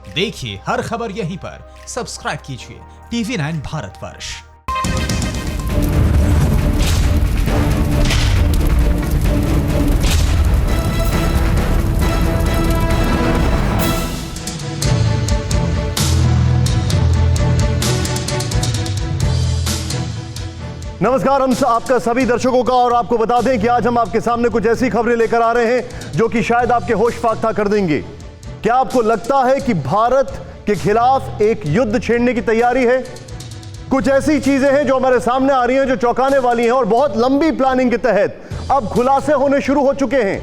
देखिए हर खबर यहीं पर। सब्सक्राइब कीजिए TV9 भारतवर्ष। नमस्कार, हम आपका सभी दर्शकों का, और आपको बता दें कि आज हम आपके सामने कुछ ऐसी खबरें लेकर आ रहे हैं जो कि शायद आपके होश फाख्ता कर देंगे। क्या आपको लगता है कि भारत के खिलाफ एक युद्ध छेड़ने की तैयारी है? कुछ ऐसी चीजें हैं जो हमारे सामने आ रही हैं जो चौंकाने वाली हैं और बहुत लंबी प्लानिंग के तहत अब खुलासे होने शुरू हो चुके हैं।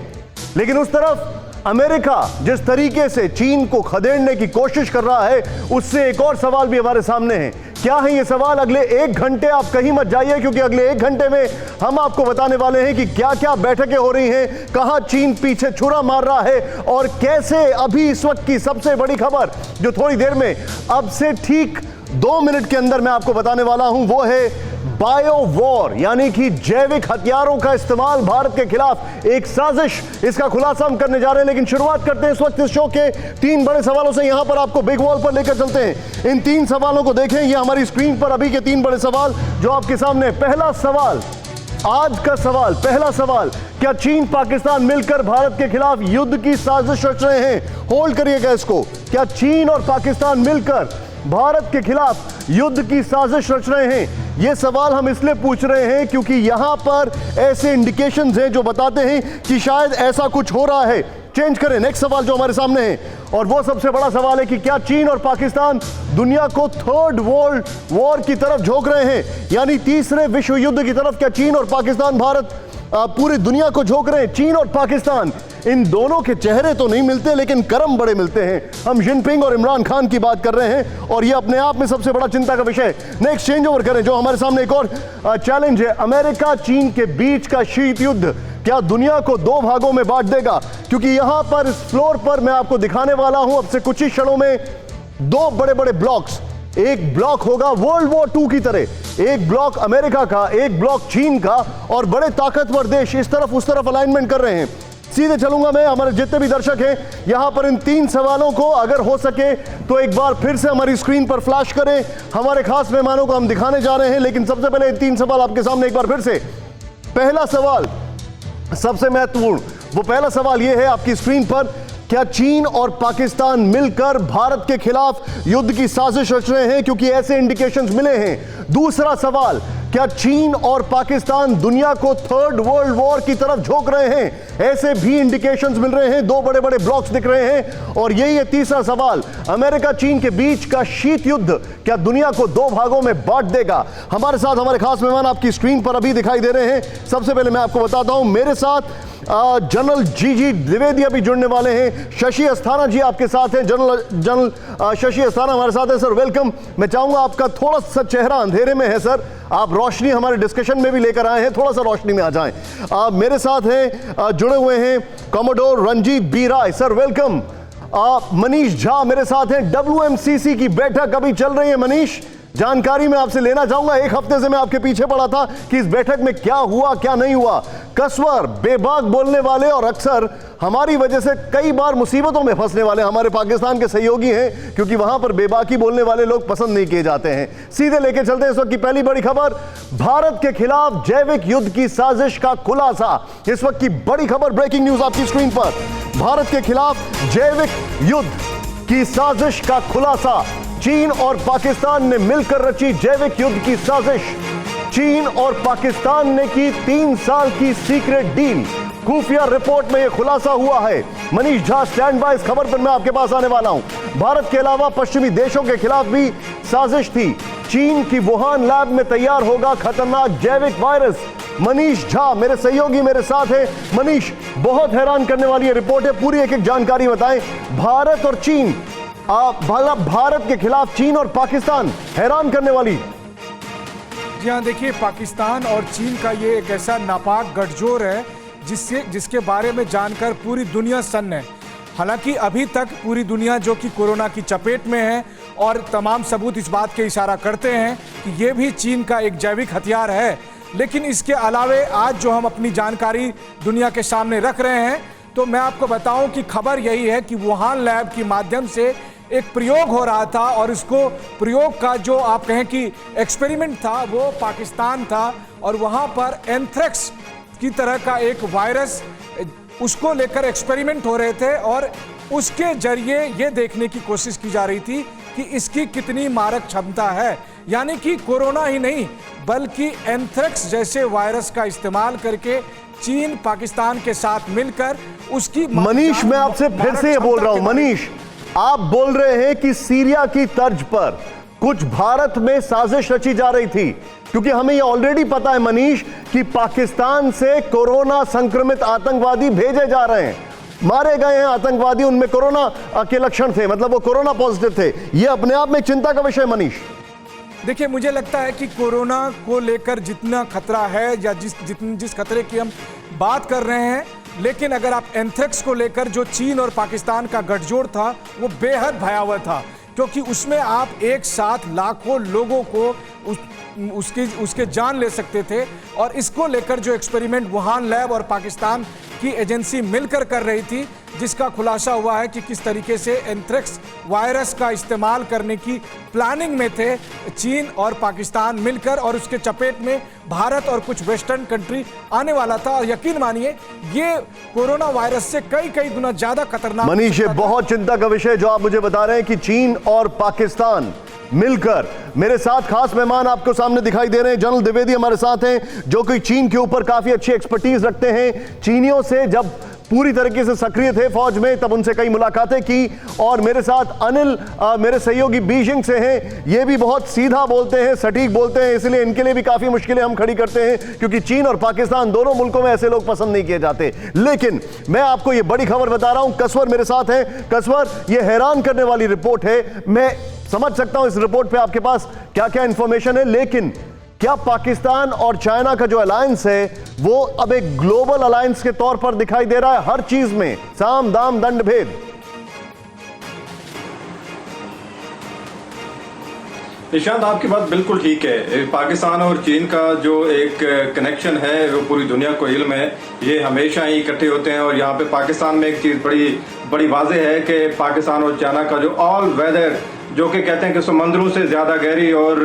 लेकिन उस तरफ अमेरिका जिस तरीके से चीन को खदेड़ने की कोशिश कर रहा है, उससे एक और सवाल भी हमारे सामने है। क्या है ये सवाल? अगले 1 घंटे आप कहीं मत जाइए, क्योंकि अगले 1 घंटे में हम आपको बताने वाले हैं कि क्या क्या बैठकें हो रही हैं, कहां चीन पीछे छुरा मार रहा है, और कैसे अभी इस वक्त की सबसे बड़ी खबर जो थोड़ी देर में, अब से ठीक 2 मिनट के अंदर मैं आपको बताने वाला हूं, वो है बायो वॉर, यानी कि जैविक हथियारों का इस्तेमाल भारत के खिलाफ एक साजिश। इसका खुलासा हम करने जा रहे हैं। लेकिन शुरुआत करते हैं इस वक्त इस शो के 3 बड़े सवालों से। यहां पर आपको बिग वॉल पर लेकर चलते हैं। इन 3 सवालों को देखें, ये हमारी स्क्रीन पर अभी के 3 बड़े सवाल जो आपके सामने। पहला सवाल, आज का सवाल, पहला सवाल, क्या चीन पाकिस्तान मिलकर भारत के खिलाफ युद्ध की साजिश रच रहे हैं? होल्ड करिएगा इसको। क्या चीन और पाकिस्तान मिलकर भारत के खिलाफ युद्ध की साजिश रच रहे हैं? यह सवाल हम इसलिए पूछ रहे हैं क्योंकि यहां पर ऐसे इंडिकेशंस हैं जो बताते हैं कि शायद ऐसा कुछ हो रहा है। चेंज करें, नेक्स्ट सवाल जो हमारे सामने है, और वो सबसे बड़ा सवाल है कि क्या चीन और पाकिस्तान दुनिया को थर्ड वर्ल्ड वॉर की तरफ झोंक रहे हैं, यानी तीसरे विश्व युद्ध की तरफ? क्या चीन और पाकिस्तान भारत पूरी दुनिया को झोंक रहे हैं? चीन और पाकिस्तान, इन दोनों के चेहरे तो नहीं मिलते लेकिन कर्म बड़े मिलते हैं। हम जिनपिंग और इमरान खान की बात कर रहे हैं, और यह अपने आप में सबसे बड़ा चिंता का विषय। नेक्स्ट चेंज ओवर करें, जो हमारे सामने एक और चैलेंज है। अमेरिका चीन के बीच का शीत युद्ध क्या दुनिया को 2 भागों में बांट देगा? क्योंकि यहां पर इस फ्लोर पर मैं आपको दिखाने वाला हूं अब से कुछ ही क्षणों में 2 बड़े बड़े ब्लॉक्स। एक ब्लॉक होगा वर्ल्ड वॉर 2 की तरह, एक ब्लॉक अमेरिका का, एक ब्लॉक चीन का, और बड़े ताकतवर देश इस तरफ उस तरफ अलाइनमेंट कर रहे हैं। सीधे चलूंगा मैं, हमारे जितने भी दर्शक हैं यहां पर, इन 3 सवालों को अगर हो सके तो एक बार फिर से हमारी स्क्रीन पर फ्लैश करें। हमारे खास मेहमानों को हम दिखाने जा रहे हैं, लेकिन सबसे पहले 3 सवाल आपके सामने एक बार फिर से। पहला सवाल सबसे महत्वपूर्ण, वो पहला सवाल यह है आपकी स्क्रीन पर, क्या चीन और पाकिस्तान मिलकर भारत के खिलाफ युद्ध की साजिश रच रहे हैं? क्योंकि ऐसे इंडिकेशंस मिले हैं। दूसरा सवाल, क्या चीन और पाकिस्तान दुनिया को थर्ड वर्ल्ड वॉर की तरफ झोंक रहे हैं? ऐसे भी इंडिकेशंस मिल रहे हैं, 2 बड़े बड़े ब्लॉक्स दिख रहे हैं। और यही है तीसरा सवाल, अमेरिका चीन के बीच का शीत युद्ध क्या दुनिया को 2 भागों में बांट देगा? हमारे साथ हमारे खास मेहमान आपकी स्क्रीन पर अभी दिखाई दे रहे हैं। सबसे पहले मैं आपको बताता हूं, मेरे साथ जनरल जी द्विवेदी अभी जुड़ने वाले हैं। शशि अस्थाना जी आपके साथ हैं। जनरल शशि अस्थाना हमारे साथ हैं। Sir welcome. मैं चाहूंगा, आपका थोड़ा सा चेहरा अंधेरे में है सर, आप रोशनी हमारे डिस्कशन में भी लेकर आए हैं, थोड़ा सा रोशनी में आ जाएं। मेरे साथ हैं जुड़े हुए हैं कमोडोर रंजीत बी राय, सर वेलकम। मनीष झा मेरे साथ हैं। WMCC की बैठक अभी चल रही है। मनीष, जानकारी मैं आपसे लेना चाहूंगा, 1 हफ्ते से मैं आपके पीछे पड़ा था कि इस बैठक में क्या हुआ क्या नहीं हुआ। कसवर, बेबाक बोलने वाले और अक्सर हमारी वजह से कई बार मुसीबतों में फंसने वाले हमारे पाकिस्तान के सहयोगी हैं, क्योंकि वहां पर बेबाकी बोलने वाले लोग पसंद नहीं किए जाते हैं। सीधे लेके चलते हैं इस वक्त की पहली बड़ी खबर, भारत के खिलाफ जैविक युद्ध की साजिश का खुलासा। इस वक्त की बड़ी खबर, ब्रेकिंग न्यूज आपकी स्क्रीन पर, भारत के खिलाफ जैविक युद्ध की साजिश का खुलासा। चीन और पाकिस्तान ने मिलकर रची जैविक युद्ध की साजिश। चीन और पाकिस्तान ने की 3 साल की सीक्रेट डील। खुफिया रिपोर्ट में यह खुलासा हुआ है। मनीष झा स्टैंड बाय, इस खबर पर मैं आपके पास आने वाला हूं। भारत के अलावा पश्चिमी देशों के खिलाफ भी साजिश थी। चीन की वुहान लैब में तैयार होगा खतरनाक जैविक वायरस। मनीष झा मेरे सहयोगी मेरे साथ है। मनीष, बहुत हैरान करने वाली यह रिपोर्ट है, पूरी एक एक जानकारी बताएं। भारत और चीन, भारत के खिलाफ चीन और पाकिस्तान, हैरान करने वाली। जी हाँ, देखिए, पाकिस्तान और चीन का ये एक ऐसा नापाक गठजोड़ है जिसके बारे में जानकर पूरी दुनिया सन्न है। हालांकि अभी तक पूरी दुनिया जो कि कोरोना की चपेट में है, और तमाम सबूत इस बात के इशारा करते हैं कि ये भी चीन का एक जैविक हथियार है। लेकिन इसके अलावे आज जो हम अपनी जानकारी दुनिया के सामने रख रहे हैं, तो मैं आपको बताऊं कि खबर यही है कि वुहान लैब के माध्यम से एक प्रयोग हो रहा था और इसको प्रयोग का जो आप कहें कि एक्सपेरिमेंट था वो पाकिस्तान था और वहाँ पर एंथ्रेक्स की तरह का एक वायरस उसको लेकर एक्सपेरिमेंट हो रहे थे और उसके जरिए ये देखने की कोशिश की जा रही थी कि इसकी कितनी मारक क्षमता है। यानी कि कोरोना ही नहीं बल्कि एंथ्रेक्स जैसे वायरस का इस्तेमाल करके चीन पाकिस्तान के साथ मिलकर उसकी मनीष, मैं आपसे फिर से ये बोल रहा हूं, मनीष आप बोल रहे हैं कि सीरिया की तर्ज पर कुछ भारत में साजिश रची जा रही थी, क्योंकि हमें यह ऑलरेडी पता है मनीष कि पाकिस्तान से कोरोना संक्रमित आतंकवादी भेजे जा रहे हैं, मारे गए हैं आतंकवादी, उनमें कोरोना के लक्षण थे, मतलब वो कोरोना पॉजिटिव थे। यह अपने आप में चिंता का विषय मनीष। देखिए, मुझे लगता है कि कोरोना को लेकर जितना खतरा है या जिस खतरे की हम बात कर रहे हैं, लेकिन अगर आप एंथ्रेक्स को लेकर जो चीन और पाकिस्तान का गठजोड़ था वो बेहद भयावह था, क्योंकि उसमें आप एक साथ लाखों लोगों को उसके जान ले सकते थे। और इसको लेकर जो एक्सपेरिमेंट वुहान लैब और पाकिस्तान की एजेंसी मिलकर कर रही थी, जिसका खुलासा हुआ है कि किस तरीके से एंथ्रेक्स वायरस का इस्तेमाल करने की प्लानिंग में थे चीन और पाकिस्तान मिलकर, और उसके चपेट में भारत और कुछ वेस्टर्न कंट्री आने वाला था। और यकीन मानिए ये कोरोना वायरस से कई गुना ज्यादा खतरनाक। मनीष, ये बहुत चिंता का विषय जो आप मुझे बता रहे हैं कि चीन और पाकिस्तान मिलकर, मेरे साथ खास मेहमान आपको सामने दिखाई दे रहे हैं, जनरल द्विवेदी हमारे साथ हैं जो कि चीन के ऊपर काफी अच्छी एक्सपर्टीज रखते हैं। चीनियों से जब पूरी तरीके से सक्रिय थे फौज में तब उनसे कई मुलाकातें की। और मेरे साथ अनिल मेरे सहयोगी बीजिंग से हैं, ये भी बहुत सीधा बोलते हैं, सटीक बोलते हैं, इसलिए इनके लिए भी काफी मुश्किलें हम खड़ी करते हैं, क्योंकि चीन और पाकिस्तान दोनों मुल्कों में ऐसे लोग पसंद नहीं किए जाते। लेकिन मैं आपको ये बड़ी खबर बता रहा हूं, कसवर मेरे साथ है। कसवर, ये हैरान करने वाली रिपोर्ट है, मैं समझ सकता हूं इस रिपोर्ट पे आपके पास क्या क्या इंफॉर्मेशन है, लेकिन क्या पाकिस्तान और चाइना का जो अलायंस है वो अब एक ग्लोबल अलायंस के तौर पर दिखाई दे रहा है, हर चीज में साम दाम दंड भेद? निशांत, आपकी बात बिल्कुल ठीक है। पाकिस्तान और चीन का जो एक कनेक्शन है वो पूरी दुनिया को इल्म है, ये हमेशा ही इकट्ठे होते हैं। और यहाँ पे पाकिस्तान में एक चीज़ बड़ी वाज़ेह है कि पाकिस्तान और चाइना का जो ऑल वेदर, जो कि कहते हैं कि समंदरों से ज़्यादा गहरी और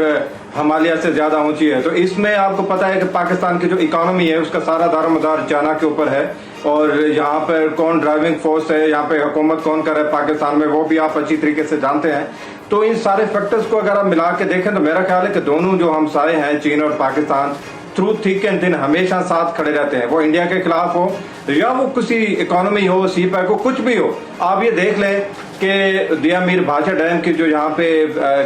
हिमालय से ज़्यादा ऊंची है, तो इसमें आपको पता है कि पाकिस्तान की जो इकोनॉमी है उसका सारा दारोमदार चाइना के ऊपर है। और यहाँ पर कौन ड्राइविंग फोर्स है, यहाँ पे हुकूमत कौन करे पाकिस्तान में, वो भी आप अच्छी तरीके से जानते हैं। तो इन सारे फैक्टर्स को अगर आप मिला के देखें तो मेरा ख्याल है कि दोनों जो हमसाए हैं चीन और Pakistan, through thick and thin हमेशा साथ खड़े रहते हैं। वो इंडिया के खिलाफ हो या वो किसी इकोनॉमी हो, सी पैक हो, कुछ भी हो। आप ये देख लें कि दिया मीर भाषा डैम की जो यहाँ पे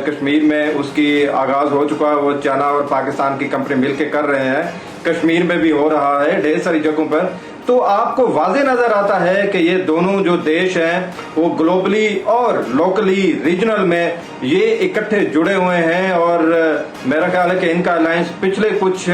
कश्मीर में उसकी आगाज हो चुका है, वो चाइना और पाकिस्तान की कंपनी मिलके कर रहे हैं, कश्मीर में भी हो रहा है ढेर सारी जगहों पर। तो आपको वाज़े नजर आता है कि ये दोनों जो देश हैं वो ग्लोबली और लोकली रीजनल में ये इकट्ठे जुड़े हुए हैं। और मेरा ख्याल है कि इनका अलायंस पिछले कुछ।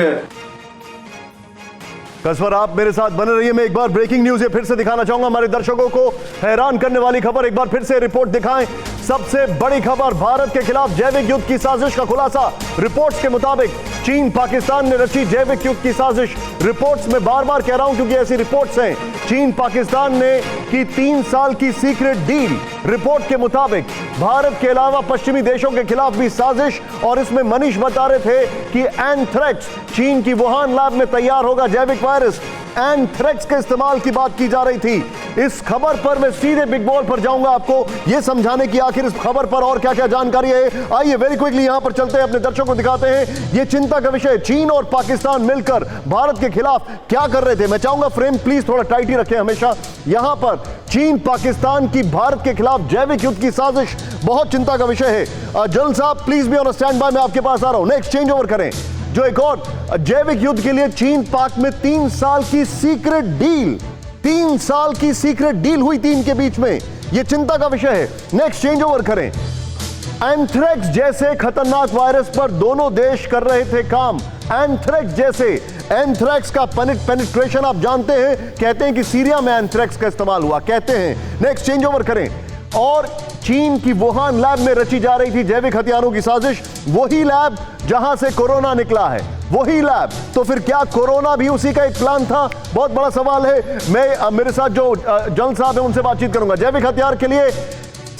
कसवर, आप मेरे साथ बने रहिए। मैं एक बार ब्रेकिंग न्यूज ये फिर से दिखाना चाहूंगा हमारे दर्शकों को, हैरान करने वाली खबर, एक बार फिर से रिपोर्ट दिखाएं। सबसे बड़ी खबर, भारत के खिलाफ जैविक युद्ध की साजिश का खुलासा। रिपोर्ट्स के मुताबिक चीन पाकिस्तान ने रची जैविक युद्ध की साजिश। रिपोर्ट्स में बार बार कह रहा हूं क्योंकि ऐसी रिपोर्ट्स हैं। चीन पाकिस्तान ने की 3 साल की सीक्रेट डील। रिपोर्ट के मुताबिक भारत के अलावा पश्चिमी देशों के खिलाफ भी साजिश, और इसमें मनीष बता रहे थे कि एंथ्रेक्स, चीन की वुहान लैब में तैयार होगा जैविक वायरस, एंथ्रेक्स के इस्तेमाल की बात की जा रही थी। इस खबर पर मैं सीधे बिग बॉल पर जाऊंगा आपको यह समझाने की आखिर इस खबर पर और क्या क्या जानकारी है। आइए वेरी क्विकली यहां पर चलते हैं, अपने दर्शकों को दिखाते हैं यह चिंता का विषय, चीन और पाकिस्तान मिलकर भारत के खिलाफ क्या कर रहे थे। मैं चाहूंगा फ्रेम प्लीज थोड़ा टाइट ही रखें हमेशा। यहां पर चीन पाकिस्तान की भारत के खिलाफ जैविक युद्ध की साजिश बहुत चिंता का विषय है। जनरल साहब please be on stand by, मैं आपके पास आ रहा हूं। नेक्स्ट चेंज ओवर करें। जो एक और जैविक युद्ध के लिए चीन पाक में 3 साल की सीक्रेट डील, 3 साल की सीक्रेट डील हुई थी इनके बीच में, यह चिंता का विषय है। नेक्स्ट चेंज ओवर करें। एंथ्रेक्स जैसे खतरनाक वायरस पर दोनों देश कर रहे थे काम। एंथ्रेक्स जैसे, एंथ्रेक्स का पेनिट्रेशन आप जानते हैं, कहते हैं कि सीरिया में एंथ्रेक्स का इस्तेमाल हुआ, कहते हैं। नेक्स्ट चेंज ओवर करें। और चीन की वुहान लैब में रची जा रही थी जैविक हथियारों की साजिश, वही लैब जहां से कोरोना निकला है, वही लैब। तो फिर क्या कोरोना भी उसी का एक प्लान था? बहुत बड़ा सवाल है। मैं मेरे साथ जो जनरल साहब है उनसे बातचीत करूंगा। जैविक हथियार के लिए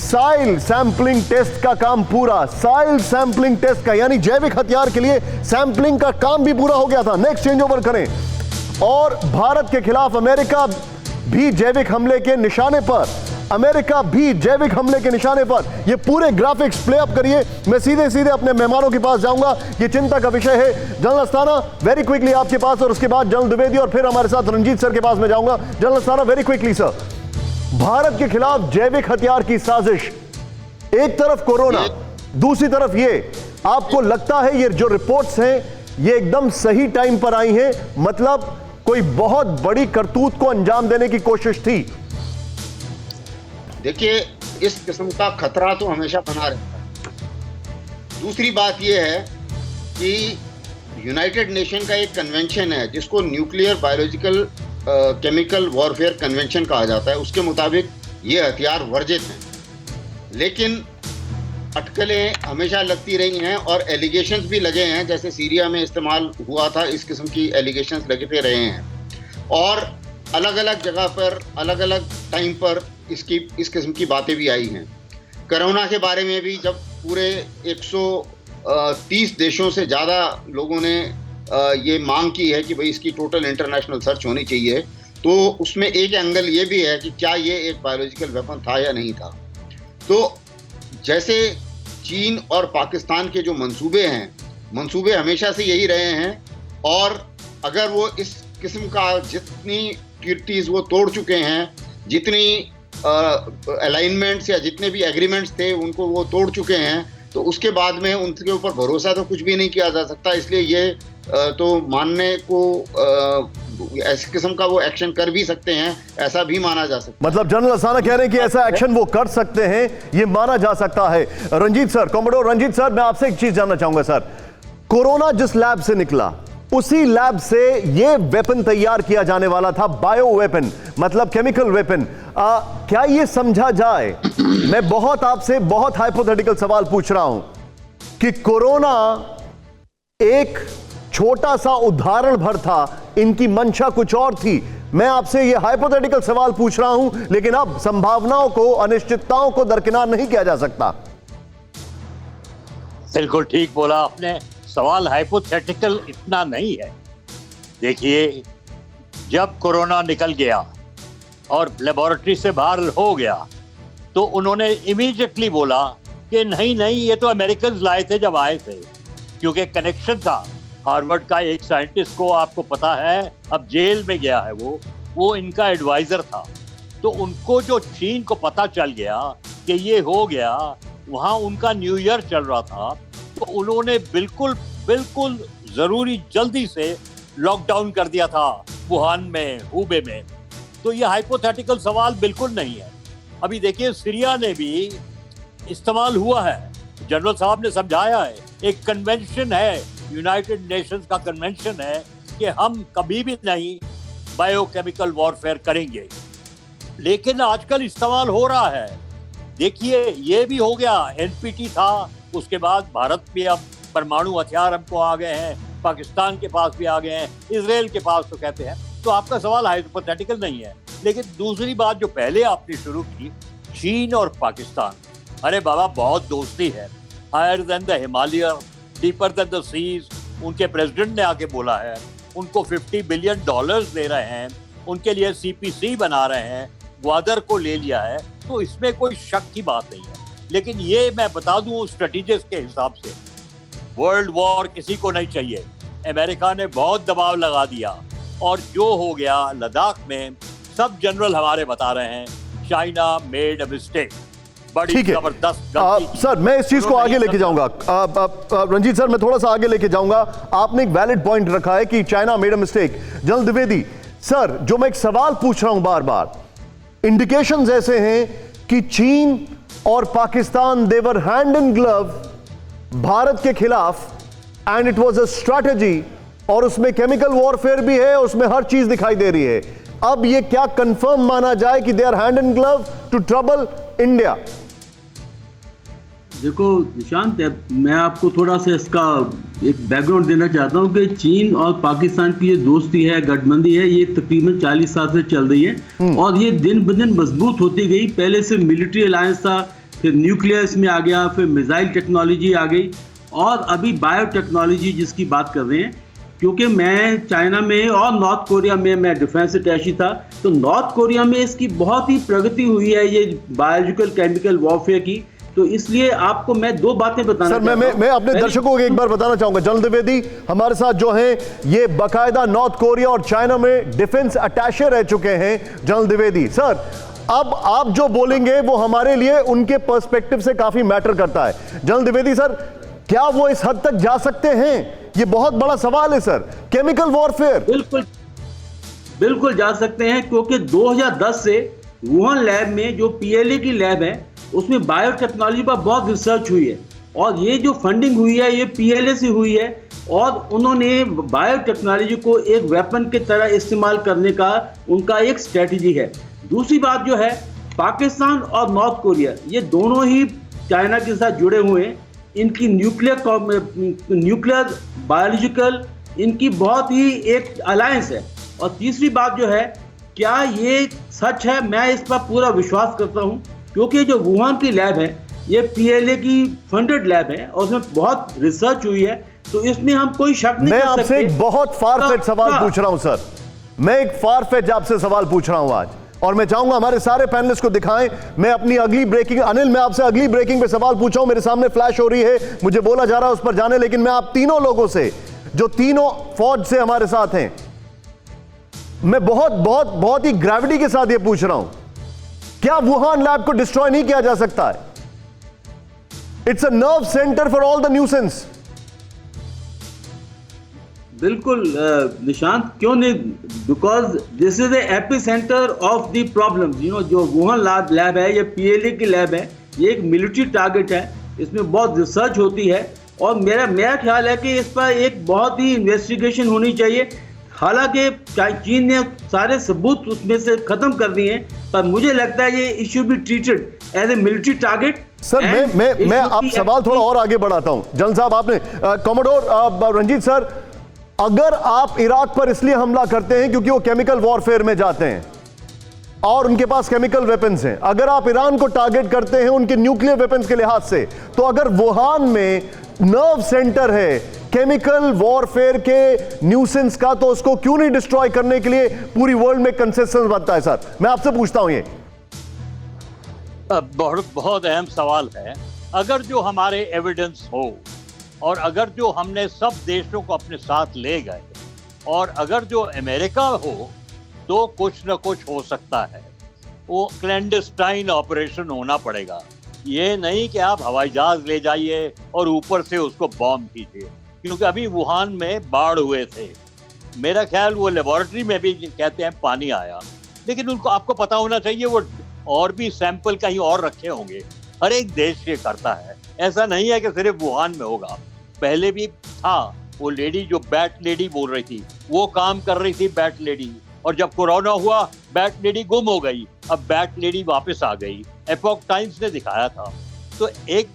साइल सैंपलिंग टेस्ट का काम पूरा, साइल सैंपलिंग टेस्ट का, यानी जैविक हथियार के लिए सैंपलिंग का काम भी पूरा हो गया था। नेक्स्ट चेंज ओवर करें। और भारत के खिलाफ अमेरिका भी जैविक हमले के निशाने पर, अमेरिका भी जैविक हमले के निशाने पर। ये पूरे ग्राफिक्स प्ले अप करिए। मैं सीधे सीधे अपने मेहमानों के पास जाऊंगा। ये चिंता का विषय है। जनरल अस्थाना, वेरी क्विकली आपके पास, और उसके बाद जनरल द्विवेदी, और फिर हमारे साथ रंजीत सर के पास में जाऊंगा। General Asthana, very quickly sir, Bharat के खिलाफ जैविक हथियार की साजिश, एक तरफ कोरोना, दूसरी तरफ ये, आपको लगता है ये जो रिपोर्ट्स हैं ये एकदम सही टाइम पर आई हैं? मतलब कोई बहुत बड़ी करतूत को अंजाम देने की कोशिश थी? देखिए, इस किस्म का खतरा तो हमेशा बना रहता है। दूसरी बात यह है कि यूनाइटेड नेशन का एक कन्वेंशन है जिसको nuclear biological chemical warfare convention कहा जाता है। उसके मुताबिक ये हथियार वर्जित हैं, लेकिन अटकलें हमेशा लगती रही हैं और एलिगेशंस भी लगे हैं। जैसे सीरिया में इस्तेमाल हुआ था, इस किस्म की एलिगेशंस लगते रहे हैं, और अलग अलग जगह पर अलग अलग टाइम पर इस किस्म की बातें भी आई हैं। कोरोना के बारे में भी जब पूरे 130 देशों से ज़्यादा लोगों ने ये मांग की है कि भाई इसकी टोटल इंटरनेशनल सर्च होनी चाहिए, तो उसमें एक एंगल ये भी है कि क्या ये एक बायोलॉजिकल वेपन था या नहीं था। तो जैसे चीन और पाकिस्तान के जो मंसूबे हमेशा से यही रहे हैं, और अगर वो इस किस्म का जितनी ट्रीटीज वो तोड़ चुके हैं, जितनी अलाइनमेंट्स या जितने भी एग्रीमेंट्स थे उनको वो तोड़ चुके हैं, तो उसके बाद में उनके ऊपर भरोसा तो कुछ भी नहीं किया जा सकता। इसलिए ये तो मानने को ऐसे किस्म का वो एक्शन कर भी सकते हैं, ऐसा भी माना जा सकता है। मतलब जनरल अस्थाना कह रहे हैं कि ऐसा एक्शन वो कर सकते हैं, ये माना जा सकता है। Ranjit sir, commodore Ranjit sir, मैं आपसे एक चीज जानना चाहूंगा सर। कोरोना जिस लैब से निकला, उसी लैब से ये वेपन तैयार किया जाने वाला था, बायो वेपन, मतलब केमिकल वेपन। क्या ये समझा जाए, मैं बहुत आपसे बहुत हाइपोथेटिकल सवाल पूछ रहा हूं, कि कोरोना एक छोटा सा उदाहरण भर था, इनकी मंशा कुछ और थी। मैं आपसे ये हाइपोथेटिकल सवाल पूछ रहा हूं, लेकिन अब संभावनाओं को, अनिश्चितताओं को दरकिनार नहीं किया जा सकता। बिल्कुल ठीक बोला आपने। सवाल हाइपोथेटिकल इतना नहीं है। देखिए, जब कोरोना निकल गया और लेबोरेटरी से बाहर हो गया, तो उन्होंने इमीडिएटली बोला कि नहीं नहीं, ये तो अमेरिकन लाए थे जब आए थे, क्योंकि कनेक्शन था। हार्वर्ड का एक साइंटिस्ट को, आपको पता है, अब जेल में गया है, वो इनका एडवाइजर था। तो उनको जो चीन को पता चल गया कि ये हो गया, वहाँ उनका न्यू ईयर चल रहा था, तो उन्होंने बिल्कुल जरूरी जल्दी से लॉकडाउन कर दिया था वुहान में, हुबे में। तो ये हाइपोथेटिकल सवाल बिल्कुल नहीं है। अभी देखिए, सीरिया ने भी इस्तेमाल हुआ है, जनरल साहब ने समझाया है। एक कन्वेंशन है, यूनाइटेड नेशंस का कन्वेंशन है कि हम कभी भी नहीं बायोकेमिकल वॉरफेयर करेंगे, लेकिन आजकल इस्तेमाल हो रहा है। देखिए, ये भी हो गया, एनपीटी था, उसके बाद भारत भी अब परमाणु हथियार हमको आ गए हैं, पाकिस्तान के पास भी आ गए हैं, इजराइल के पास तो कहते हैं। तो आपका सवाल हाइपोथेटिकल नहीं है। लेकिन दूसरी बात जो पहले आपने शुरू की, चीन और पाकिस्तान, अरे बाबा, बहुत दोस्ती है, higher than the Himalaya, deeper than the seas. उनके प्रेसिडेंट ने आके बोला है, उनको $50 बिलियन दे रहे हैं, उनके लिए CPC बना रहे हैं, ग्वादर को ले लिया है, तो इसमें कोई शक की बात नहीं है। लेकिन ये मैं बता दूं, स्ट्रेटेजिस्ट के हिसाब से वर्ल्ड वॉर किसी को नहीं चाहिए। अमेरिका ने बहुत दबाव लगा दिया, और जो हो गया लद्दाख में, सब जनरल हमारे बता रहे हैं, चाइना मेड अ मिस्टेक, बड़ी जबरदस्त गलती। सर, मैं इस चीज को आगे लेके जाऊंगा। रंजीत सर, मैं थोड़ा सा आगे लेके जाऊंगा। आपने एक वैलिड पॉइंट रखा है कि China made a mistake. General Dwivedi sir, जो मैं एक सवाल पूछ रहा हूं बार बार, इंडिकेशंस ऐसे हैं कि चीन और पाकिस्तान देवर हैंड इन ग्लव भारत के खिलाफ, and it was a strategy, और उसमें केमिकल वॉरफेयर भी है, उसमें हर चीज दिखाई दे रही है। अब ये क्या कंफर्म माना जाए कि they are hand in glove to trouble India? देखो निशांत, मैं आपको थोड़ा सा इसका एक बैकग्राउंड देना चाहता हूँ कि चीन और पाकिस्तान की जो दोस्ती है, गठबंदी है, ये तकरीबन 40 साल से चल रही है और ये दिन ब दिन मजबूत होती गई। पहले से मिलिट्री अलायंस था, फिर न्यूक्लियर इसमें आ गया, फिर मिसाइल टेक्नोलॉजी आ गई और अभी बायोटेक्नोलॉजी जिसकी बात कर रहे हैं। क्योंकि मैं चाइना में और नॉर्थ कोरिया में मैं डिफेंस अटैची था, तो नॉर्थ कोरिया में इसकी बहुत ही प्रगति हुई है ये बायोलॉजिकल केमिकल वॉरफेयर की। तो इसलिए आपको मैं दो बातें बताना सर, मैं अपने दर्शकों को एक बार बताना चाहूंगा, जनरल द्विवेदी हमारे साथ जो हैं ये बाकायदा नॉर्थ कोरिया और चाइना में डिफेंस अटैचे रह चुके हैं। जनरल द्विवेदी सर, अब आप जो बोलेंगे वो हमारे लिए उनके पर्सपेक्टिव से काफी मैटर करता है। जनरल द्विवेदी सर, क्या वो इस हद तक जा सकते हैं? ये बहुत बड़ा सवाल है सर, केमिकल वॉरफेयर। बिल्कुल बिल्कुल जा सकते हैं, क्योंकि 2010 से वुहान लैब में जो पीएलए की लैब है उसमें बायोटेक्नोलॉजी पर बहुत रिसर्च हुई है और ये जो फंडिंग हुई है ये पीएलए से हुई है और उन्होंने बायोटेक्नोलॉजी को एक वेपन की तरह इस्तेमाल करने का उनका एक स्ट्रेटजी है। दूसरी बात जो है, पाकिस्तान और नॉर्थ कोरिया ये दोनों ही चाइना के साथ जुड़े हुए हैं। इनकी न्यूक्लियर बायोलॉजिकल इनकी बहुत ही एक अलायंस है। और तीसरी बात जो है, क्या ये सच है, मैं इस पर पूरा विश्वास करता हूँ, क्योंकि जो वुहान की लैब है ये पीएलए की फंडेड लैब है और उसमें बहुत रिसर्च हुई है, तो इसमें हम कोई शक नहीं कर सकते। मैं आपसे एक बहुत फारफेच सवाल पूछ रहा हूं सर, मैं एक फारफेच आपसे सवाल पूछ रहा हूं आज, और मैं चाहूंगा हमारे सारे पैनलिस्ट को दिखाएं। मैं अपनी अगली ब्रेकिंग, अनिल मैं आपसे अगली ब्रेकिंग पे सवाल पूछा हूं, मेरे सामने फ्लैश हो रही है, मुझे बोला जा रहा है उस पर जाने, लेकिन मैं आप तीनों लोगों से जो तीनों फौज से हमारे साथ हैं, मैं बहुत बहुत बहुत ही ग्रेविटी के साथ ये पूछ रहा हूं, क्या वुहान लैब को डिस्ट्रॉय नहीं किया जा सकता है? It's a nerve centre for all the nuisance. बिल्कुल निशांत, क्यों नहीं, because this is AP centre of the problem. जो वुहान लैब है ये पीएलए की लैब है, ये एक मिलिट्री टारगेट है, इसमें बहुत रिसर्च होती है और मेरा ख्याल है कि इस पर एक बहुत ही इन्वेस्टिगेशन होनी चाहिए। हालांकि चीन ने सारे सबूत उसमें से खत्म कर दिए हैं, पर मुझे लगता है ये issue be treated as a military target. Sir मैं आप सवाल थोड़ा और आगे बढ़ाता हूं। जनरल साहब आपने, कॉमोडोर रंजीत सर, अगर आप इराक पर इसलिए हमला करते हैं क्योंकि वो केमिकल वॉरफेयर में जाते हैं और उनके पास केमिकल वेपन्स हैं, अगर आप ईरान को टारगेट करते हैं उनके न्यूक्लियर वेपन्स के लिहाज से, तो अगर वुहान में नर्व सेंटर है केमिकल वॉरफेयर के न्यूसेंस का, तो उसको क्यों नहीं डिस्ट्रॉय करने के लिए पूरी वर्ल्ड में कंसेंसस बनता है? सर मैं आपसे पूछता हूं, ये बहुत अहम सवाल है। अगर जो हमारे एविडेंस हो और अगर जो हमने सब देशों को अपने साथ ले गए और अगर जो अमेरिका हो, तो कुछ न कुछ हो सकता है। वो क्लैंडस्टाइन ऑपरेशन होना पड़ेगा, ये नहीं कि आप हवाई जहाज ले जाइए और ऊपर से उसको बॉम्ब कीजिए। क्योंकि अभी वुहान में बाढ़ हुए थे, मेरा ख्याल वो लेबोरेटरी में भी कहते हैं पानी आया, लेकिन उनको आपको पता होना चाहिए वो और भी सैंपल कहीं और रखे होंगे। हर एक देश ये करता है, ऐसा नहीं है कि सिर्फ वुहान में होगा। पहले भी था, वो लेडी जो बैट लेडी बोल रही थी, वो काम कर रही थी बैट लेडी, और जब कोरोना हुआ बैट लेडी गुम हो गई, अब बैट लेडी वापस आ गई। एपॉक टाइम्स ने दिखाया था। तो एक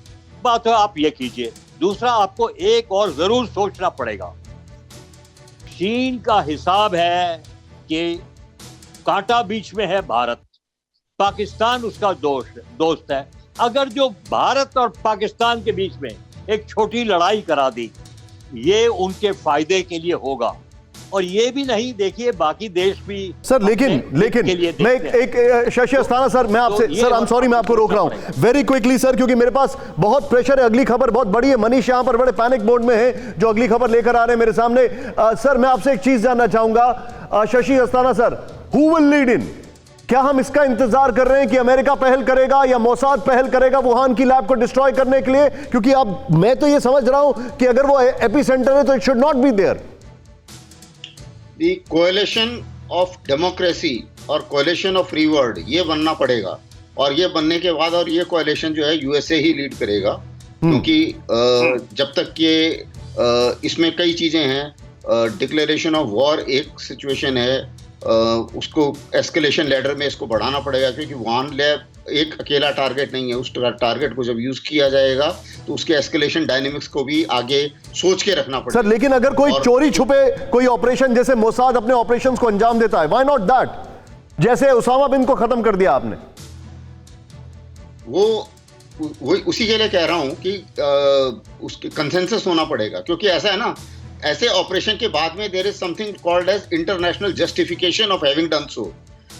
बात है, आप ये कीजिए। दूसरा, आपको एक और जरूर सोचना पड़ेगा। चीन का हिसाब है कि कांटा बीच में है भारत, पाकिस्तान उसका दोस्त है। अगर जो भारत और पाकिस्तान के बीच में एक छोटी लड़ाई करा दी, ये उनके फायदे के लिए होगा। और ये भी नहीं, देखिए बाकी देश भी सर, लेकिन मैं एक शशि अस्थाना सर, मैं आपसे सर, आई एम सॉरी मैं आपको रोक रहा हूं वेरी क्विकली सर, क्योंकि मेरे पास बहुत प्रेशर है, अगली खबर बहुत बड़ी है। मनीष यहां पर बड़े पैनिक मोड में है जो अगली खबर लेकर आ रहे हैं मेरे सामने। सर मैं आपसे एक चीज जानना चाहूंगा, Shashi Asthana sir, who will lead in? क्या हम इसका इंतजार कर रहे हैं कि अमेरिका पहल करेगा या मोसाद पहल करेगा वुहान की लैब को डिस्ट्रॉय करने के लिए? क्योंकि अब मैं तो ये समझ रहा हूं कि अगर वो एपी सेंटर है तो it should not be there. The coalition of democracy और कोएलिशन ऑफ फ्री वर्ल्ड, ये बनना पड़ेगा। और ये बनने के बाद, और ये कोएलिशन जो है यूएसए ही लीड करेगा, क्योंकि जब तक ये इसमें कई चीजें हैं। डिक्लेरेशन ऑफ वॉर एक सिचुएशन है, उसको एस्केलेशन लैडर में इसको बढ़ाना पड़ेगा, क्योंकि वुहान लैब एक अकेला टारगेट नहीं है। उस टारगेट को जब यूज किया जाएगा तो उसके एस्केलेशन डायनेमिक्स को भी आगे सोच के रखना पड़ेगा। सर लेकिन अगर कोई चोरी छुपे कोई ऑपरेशन, जैसे मोसाद अपने ऑपरेशंस को अंजाम देता है, व्हाई नॉट दैट? जैसे उसामा बिन को खत्म कर दिया आपने। वो उसी के लिए कह रहा हूं कि उसके कंसेंसस होना पड़ेगा, क्योंकि ऐसा है ना, ऐसे ऑपरेशन के बाद में there is something called as international justification of having done so.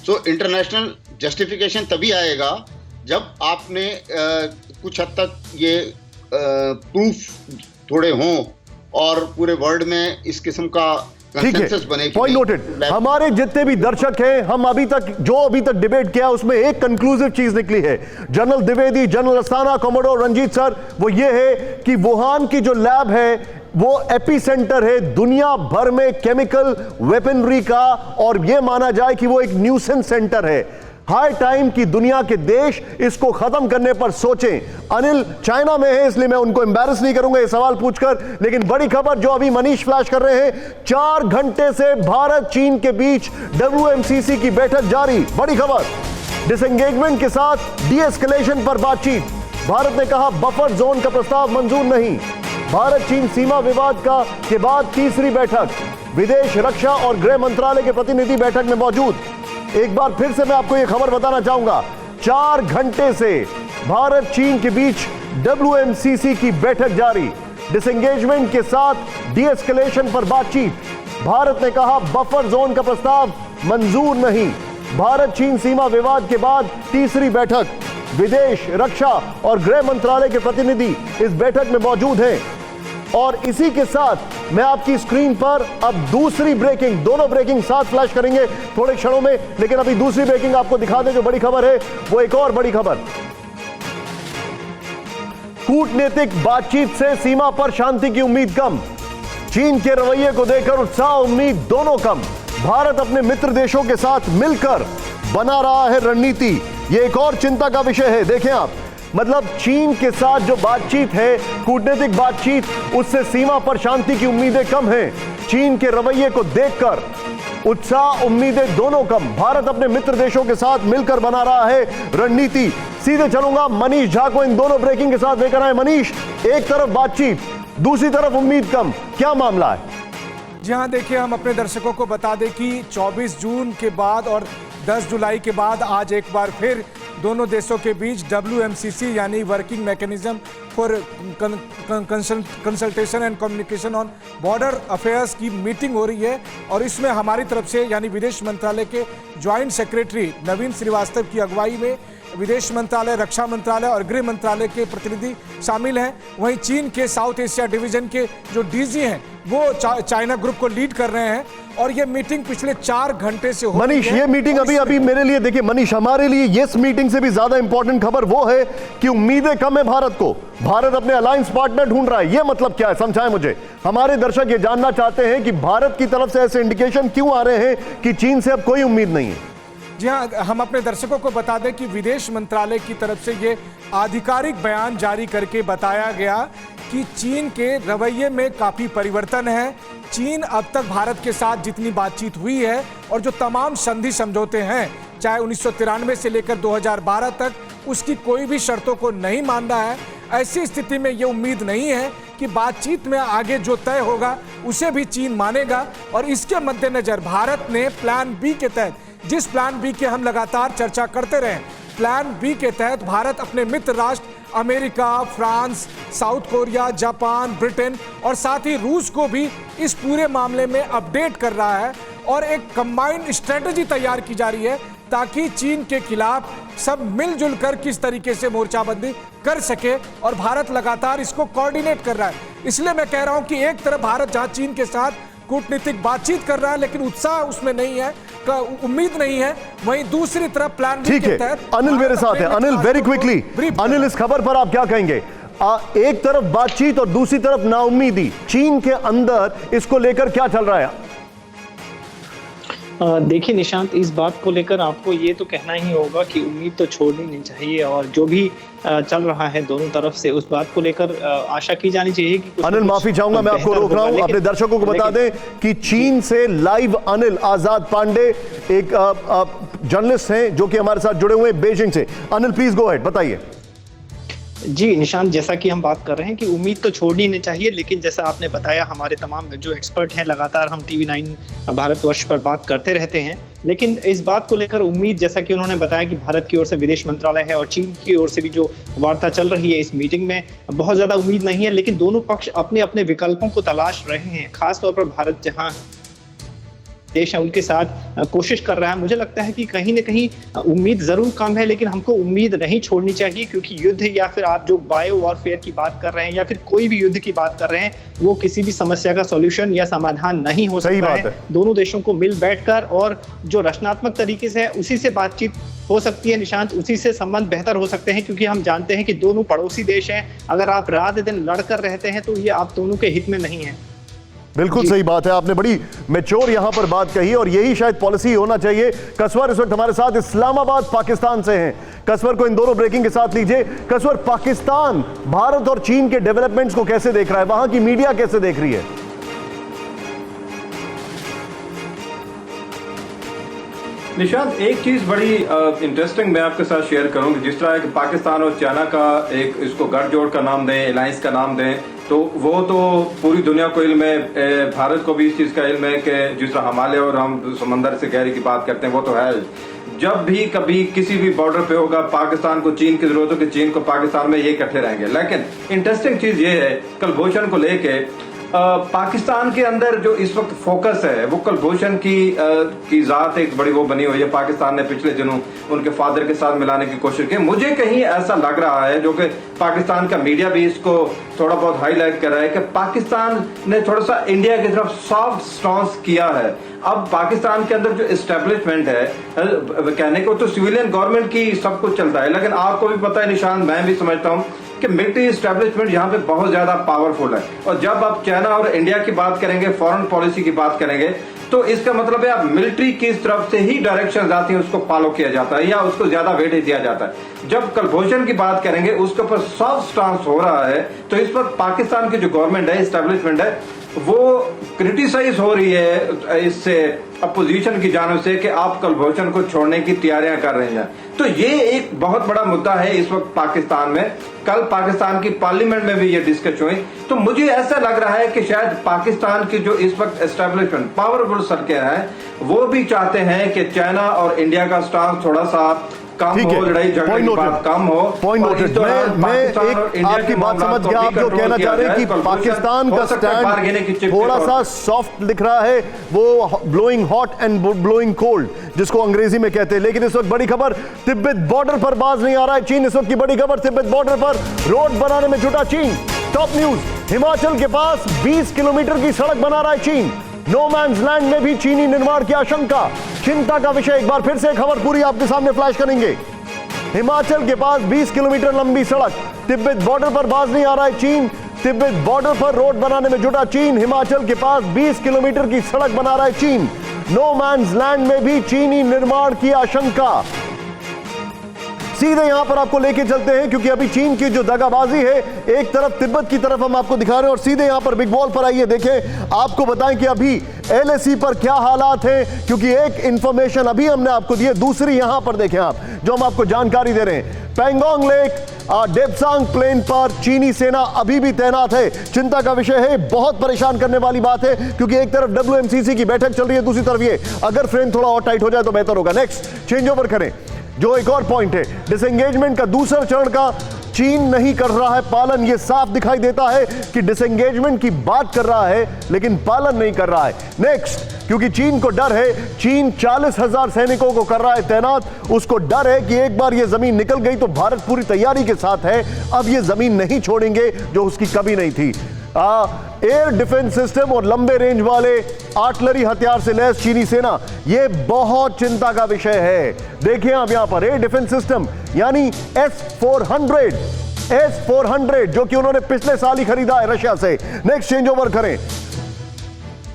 So international justification तभी आएगा जब आपने कुछ हद तक ये प्रूफ थोड़े हों और पूरे वर्ल्ड में इस किस्म का ठीक है, पॉइंट नोटेड। हमारे जितने भी दर्शक हैं, हम अभी तक डिबेट किया उसमें एक कंक्लूसिव चीज निकली है। General Dwivedi, general Asthana, commodore Ranjit sir, वो ये है कि वुहान की जो लैब है वो एपिसेंटर है दुनिया भर में केमिकल वेपनरी का, और ये माना जाए कि वो एक न्यूसेंस सेंटर है। हाई टाइम की दुनिया के देश इसको खत्म करने पर सोचें। अनिल चाइना में है, इसलिए मैं उनको एम्बैरस नहीं करूंगा ये सवाल पूछकर, लेकिन बड़ी खबर जो अभी मनीष फ्लैश कर रहे हैं, 4 घंटे से भारत चीन के बीच WMCC की बैठक जारी। बड़ी खबर, डिसएंगेजमेंट के साथ डी-एस्केलेशन पर बातचीत। भारत ने कहा बफर जोन का प्रस्ताव मंजूर नहीं। भारत चीन सीमा विवाद के बाद तीसरी बैठक, विदेश, रक्षा और गृह मंत्रालय के प्रतिनिधि बैठक में मौजूद। एक बार फिर से मैं आपको यह खबर बताना चाहूंगा, 4 घंटे से भारत चीन के बीच WMCC की बैठक जारी, डिसएंगेजमेंट के साथ डी-एस्केलेशन पर बातचीत। भारत ने कहा बफर जोन का प्रस्ताव मंजूर नहीं। भारत चीन सीमा विवाद के बाद तीसरी बैठक, विदेश, रक्षा और गृह मंत्रालय के प्रतिनिधि इस बैठक में मौजूद हैं। और इसी के साथ मैं आपकी स्क्रीन पर अब दूसरी ब्रेकिंग, दोनों ब्रेकिंग साथ फ्लैश करेंगे थोड़े क्षणों में, लेकिन अभी दूसरी ब्रेकिंग आपको दिखा दें। जो बड़ी खबर है वो एक और बड़ी खबर, कूटनीतिक बातचीत से सीमा पर शांति की उम्मीद कम। चीन के रवैये को देखकर उत्साह, उम्मीद दोनों कम। भारत अपने मित्र देशों के साथ मिलकर बना रहा है रणनीति, यह एक और चिंता का विषय है। देखें आप, मतलब चीन के साथ जो बातचीत है, कूटनीतिक बातचीत, उससे सीमा पर शांति की उम्मीदें कम हैं। चीन के रवैये को देखकर उत्साह, उम्मीदें दोनों कम। भारत अपने मित्र देशों के साथ मिलकर बना रहा है रणनीति। सीधे चलूंगा मनीष झा को इन दोनों ब्रेकिंग के साथ लेकर आए। मनीष, एक तरफ बातचीत, दूसरी तरफ उम्मीद कम, क्या मामला है? जी हाँ, देखिए, हम अपने दर्शकों को बता दें कि 24 जून के बाद और 10 जुलाई के बाद आज एक बार फिर दोनों देशों के बीच WMCC यानी working mechanism for consultation and communication on border affairs की मीटिंग हो रही है। और इसमें हमारी तरफ से यानी विदेश मंत्रालय के ज्वाइंट सेक्रेटरी नवीन श्रीवास्तव की अगुवाई में विदेश मंत्रालय, रक्षा मंत्रालय और गृह मंत्रालय के प्रतिनिधि शामिल हैं। वहीं चीन के साउथ एशिया डिवीजन के जो DG हैं वो चाइना ग्रुप को लीड कर रहे हैं। और ये मीटिंग पिछले 4 घंटे से हो मनीष, ये मीटिंग अभी मेरे लिए, देखिए मनीष, हमारे लिए इस मीटिंग से भी ज्यादा इंपॉर्टेंट खबर वो है कि उम्मीदें कम है भारत को। भारत अपने अलायंस पार्टनर ढूंढ रहा है, ये मतलब क्या है, समझाएं मुझे। हमारे दर्शक ये जानना चाहते हैं कि भारत की तरफ से ऐसे इंडिकेशन क्यों आ रहे हैं कि चीन से अब कोई उम्मीद नहीं है। जी हाँ, हम अपने दर्शकों को बता दें कि विदेश मंत्रालय की तरफ से ये आधिकारिक बयान जारी करके बताया गया कि चीन के रवैये में काफ़ी परिवर्तन है। चीन अब तक भारत के साथ जितनी बातचीत हुई है और जो तमाम संधि समझौते हैं, चाहे 1993 से लेकर 2012 तक, उसकी कोई भी शर्तों को नहीं मान रहा है। ऐसी स्थिति में ये उम्मीद नहीं है कि बातचीत में आगे जो तय होगा उसे भी चीन मानेगा। और इसके मद्देनजर भारत ने प्लान बी के तहत, जिस प्लान बी की हम लगातार चर्चा करते रहे, प्लान बी के तहत भारत अपने मित्र राष्ट्र America, France, south Korea, Japan, Britain और साथ ही रूस को भी इस पूरे मामले में अपडेट कर रहा है। और एक कंबाइंड स्ट्रेटजी तैयार की जा रही है ताकि चीन के खिलाफ सब मिलजुल कर किस तरीके से मोर्चाबंदी कर सके। और भारत लगातार इसको कोऑर्डिनेट कर रहा है। इसलिए मैं कह रहा हूं कि एक तरफ भारत जहां चीन के साथ कूटनीतिक बातचीत कर रहा है लेकिन उत्साह उसमें नहीं है, उम्मीद नहीं है, वहीं दूसरी तरफ प्लान बी के तहत अनिल मेरे साथ है। अनिल, वेरी क्विकली, अनिल, इस खबर पर आप क्या कहेंगे? एक तरफ बातचीत और दूसरी तरफ नाउम्मीदी, चीन के अंदर इसको लेकर क्या चल रहा है? देखिए निशांत, इस बात को लेकर आपको ये तो कहना ही होगा कि उम्मीद तो छोड़नी नहीं चाहिए, और जो भी चल रहा है दोनों तरफ से उस बात को लेकर आशा की जानी चाहिए कि अनिल, माफी चाहूंगा, मैं आपको रोक रहा हूं। अपने दर्शकों को बता दें कि चीन से लाइव अनिल आजाद पांडे एक जर्नलिस्ट हैं जो कि हमारे साथ जुड़े हुए हैं बीजिंग से। अनिल प्लीज गो अहेड, बताइए। जी निशांत, जैसा कि हम बात कर रहे हैं कि उम्मीद तो छोड़नी नहीं चाहिए, लेकिन जैसा आपने बताया हमारे तमाम जो एक्सपर्ट हैं, लगातार हम TV9 भारतवर्ष पर बात करते रहते हैं, लेकिन इस बात को लेकर उम्मीद, जैसा कि उन्होंने बताया कि भारत की ओर से विदेश मंत्रालय है और चीन की ओर से भी जो वार्ता चल रही है इस मीटिंग में, बहुत ज़्यादा उम्मीद नहीं है, लेकिन दोनों पक्ष अपने अपने विकल्पों को तलाश रहे हैं। खासतौर पर भारत जहाँ देश है उनके साथ कोशिश कर रहा है। मुझे लगता है कि कहीं ना कहीं उम्मीद जरूर कम है, लेकिन हमको उम्मीद नहीं छोड़नी चाहिए, क्योंकि युद्ध या फिर आप जो बायो वॉरफेयर की बात कर रहे हैं या फिर कोई भी युद्ध की बात कर रहे हैं, वो किसी भी समस्या का सॉल्यूशन या समाधान नहीं हो सकता है। दोनों देशों को मिल बैठकर और जो रचनात्मक तरीके से है उसी से बातचीत हो सकती है निशांत, उसी से संबंध बेहतर हो सकते हैं, क्योंकि हम जानते हैं कि दोनों पड़ोसी देश हैं। अगर आप रात दिन लड़कर रहते हैं तो ये आप दोनों के हित में नहीं है। बिल्कुल सही बात है, आपने बड़ी मैच्योर यहां पर बात कही और यही शायद पॉलिसी होना चाहिए। कसवर इस वक्त हमारे साथ इस्लामाबाद पाकिस्तान से हैं। कसवर को इन दोनों ब्रेकिंग के साथ लीजिए। कसवर, पाकिस्तान भारत और चीन के डेवलपमेंट्स को कैसे देख रहा है, वहां की मीडिया कैसे देख रही है? निशांत, एक चीज बड़ी इंटरेस्टिंग मैं आपके साथ शेयर करूंगी। जिस तरह कि पाकिस्तान और चाइना का एक इसको गठजोड़ का नाम दें, अलायंस का नाम दें, तो वो तो पूरी दुनिया को इल्म है, भारत को भी इस चीज का इल्म है कि जिस तरह हिमालय और हम समंदर से गहरी की बात करते हैं वो तो है। जब भी कभी किसी भी बॉर्डर पे होगा पाकिस्तान को चीन की जरूरत हो कि चीन को पाकिस्तान में ये इकट्ठे रहेंगे। लेकिन इंटरेस्टिंग चीज ये है, कुलभूषण को लेके पाकिस्तान के अंदर जो इस वक्त फोकस है वो कुलभूषण की जात एक बड़ी वो बनी हुई है। पाकिस्तान ने पिछले दिनों उनके फादर के साथ मिलाने की कोशिश की। मुझे कहीं ऐसा लग रहा है, जो कि पाकिस्तान का मीडिया भी इसको थोड़ा बहुत हाईलाइट कर रहा है, कि पाकिस्तान ने थोड़ा सा इंडिया की तरफ सॉफ्ट स्टांस किया है। अब पाकिस्तान के अंदर जो एस्टेब्लिशमेंट है, कहने को तो सिविलियन गवर्नमेंट की सब कुछ चलता है, लेकिन आपको भी पता है निशान, मैं भी समझता हूँ कि मिलिट्री एस्टेब्लिशमेंट यहाँ पे बहुत ज्यादा पावरफुल है। और जब आप चाइना और इंडिया की बात करेंगे, फॉरेन पॉलिसी की बात करेंगे, तो इसका मतलब है आप मिलिट्री की तरफ से ही डायरेक्शन आती है उसको फॉलो किया जाता है या उसको ज्यादा वेटेज दिया जाता है। जब कुलभूषण की बात करेंगे उसके ऊपर सॉफ्ट स्टांस हो रहा है, तो इस वक्त पाकिस्तान की जो गवर्नमेंट है, एस्टेब्लिशमेंट है, वो क्रिटिसाइज हो रही है इससे अपोजिशन की जानिब से कि आप कुलभूषण को छोड़ने की तैयारियां कर रहे हैं। तो ये एक बहुत बड़ा मुद्दा है इस वक्त पाकिस्तान में। कल पाकिस्तान की पार्लियामेंट में भी ये डिस्कस हुई। तो मुझे ऐसा लग रहा है कि शायद पाकिस्तान की जो इस वक्त एस्टेब्लिशमेंट पावरफुल सरकार है, वो भी चाहते हैं कि चाइना और इंडिया का स्टांस थोड़ा सा कम हो, लड़ाई झगड़े की बात कम हो। Point noted. मैं एक आपकी बात समझ गया, आप जो कहना चाह रहे हैं कि पाकिस्तान का स्टैंड थोड़ा सा सॉफ्ट दिख रहा है, वो blowing hot and blowing cold जिसको अंग्रेजी में कहते हैं। लेकिन इस वक्त बड़ी खबर, तिब्बत बॉर्डर पर बाज नहीं आ रहा है चीन। इस वक्त की बड़ी खबर, तिब्बत बॉर्डर पर रोड बनाने में जुटा चीन। टॉप न्यूज, हिमाचल के पास 20 किलोमीटर की सड़क बना रहा है चीन। नो मैन्स लैंड में भी चीनी निर्माण की आशंका, चिंता का विषय। एक बार फिर से खबर पूरी आपके सामने फ्लैश करेंगे। हिमाचल के पास 20 किलोमीटर लंबी सड़क, तिब्बत बॉर्डर पर बाज नहीं आ रहा है चीन। तिब्बत बॉर्डर पर रोड बनाने में जुटा चीन। हिमाचल के पास 20 किलोमीटर की सड़क बना रहा है चीन। नो मैन्स लैंड में भी चीनी निर्माण की आशंका। सीधे यहां पर आपको लेके चलते हैं, क्योंकि अभी चीन की जो दगाबाजी है, एक तरफ तिब्बत की तरफ हम आपको दिखा रहे हैं और सीधे यहां पर बिग वॉल पर आइए देखें। आपको बताएं कि अभी LAC पर क्या हालात हैं, क्योंकि एक इंफॉर्मेशन अभी हमने आपको दी है, दूसरी यहां पर देखें आप, जो हम आपको जानकारी दे रहे हैं। पैंगोंग लेक डेप्सांग प्लेन पर चीनी सेना अभी भी तैनात है। चिंता का विषय है, बहुत परेशान करने वाली बात है, क्योंकि एक तरफ WMCC की बैठक चल रही है, दूसरी तरफ ये, अगर फ्रेम थोड़ा और टाइट हो जाए तो बेहतर होगा। नेक्स्ट चेंज ओवर करें, जो एक और पॉइंट है, डिसएंगेजमेंट का दूसरा चरण का चीन नहीं कर रहा है पालन। यह साफ दिखाई देता है कि डिसएंगेजमेंट की बात कर रहा है लेकिन पालन नहीं कर रहा है। नेक्स्ट, क्योंकि चीन को डर है, चीन 40,000 सैनिकों को कर रहा है तैनात। उसको डर है कि एक बार यह जमीन निकल गई तो भारत पूरी तैयारी के साथ है, अब यह जमीन नहीं छोड़ेंगे जो उसकी कभी नहीं थी। एयर डिफेंस सिस्टम और लंबे रेंज वाले आर्टिलरी हथियार से लैस चीनी सेना, यह बहुत चिंता का विषय है। देखिए आप यहां पर एयर डिफेंस सिस्टम यानी S-400 जो कि उन्होंने पिछले साल ही खरीदा है रशिया से। नेक्स्ट चेंज ओवर करें,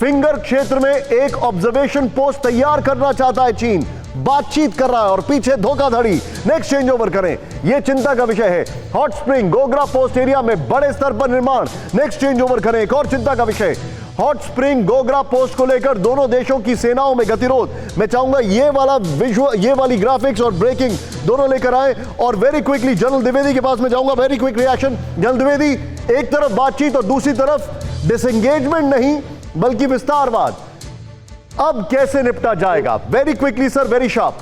फिंगर क्षेत्र में एक ऑब्जर्वेशन पोस्ट तैयार करना चाहता है चीन, बातचीत कर रहा है और पीछे धोखाधड़ी। नेक्स्ट चेंज ओवर करें, यह चिंता का विषय है। Hot spring Gogra post area में बड़े स्तर पर निर्माण। नेक्स्ट चेंज ओवर करें, एक और चिंता का विषय, हॉट स्प्रिंग गोगरा पोस्ट को लेकर दोनों देशों की सेनाओं में गतिरोध। मैं चाहूंगा ये वाला विजुअल, ये वाली ग्राफिक्स और ब्रेकिंग दोनों लेकर आए। और वेरी क्विकली जनरल द्विवेदी के पास मैं जाऊंगा, very quick reaction. General Dwivedi, एक तरफ बातचीत और दूसरी तरफ डिसएंगेजमेंट नहीं बल्कि विस्तारवाद, अब कैसे निपटा जाएगा? Very quickly sir, very sharp.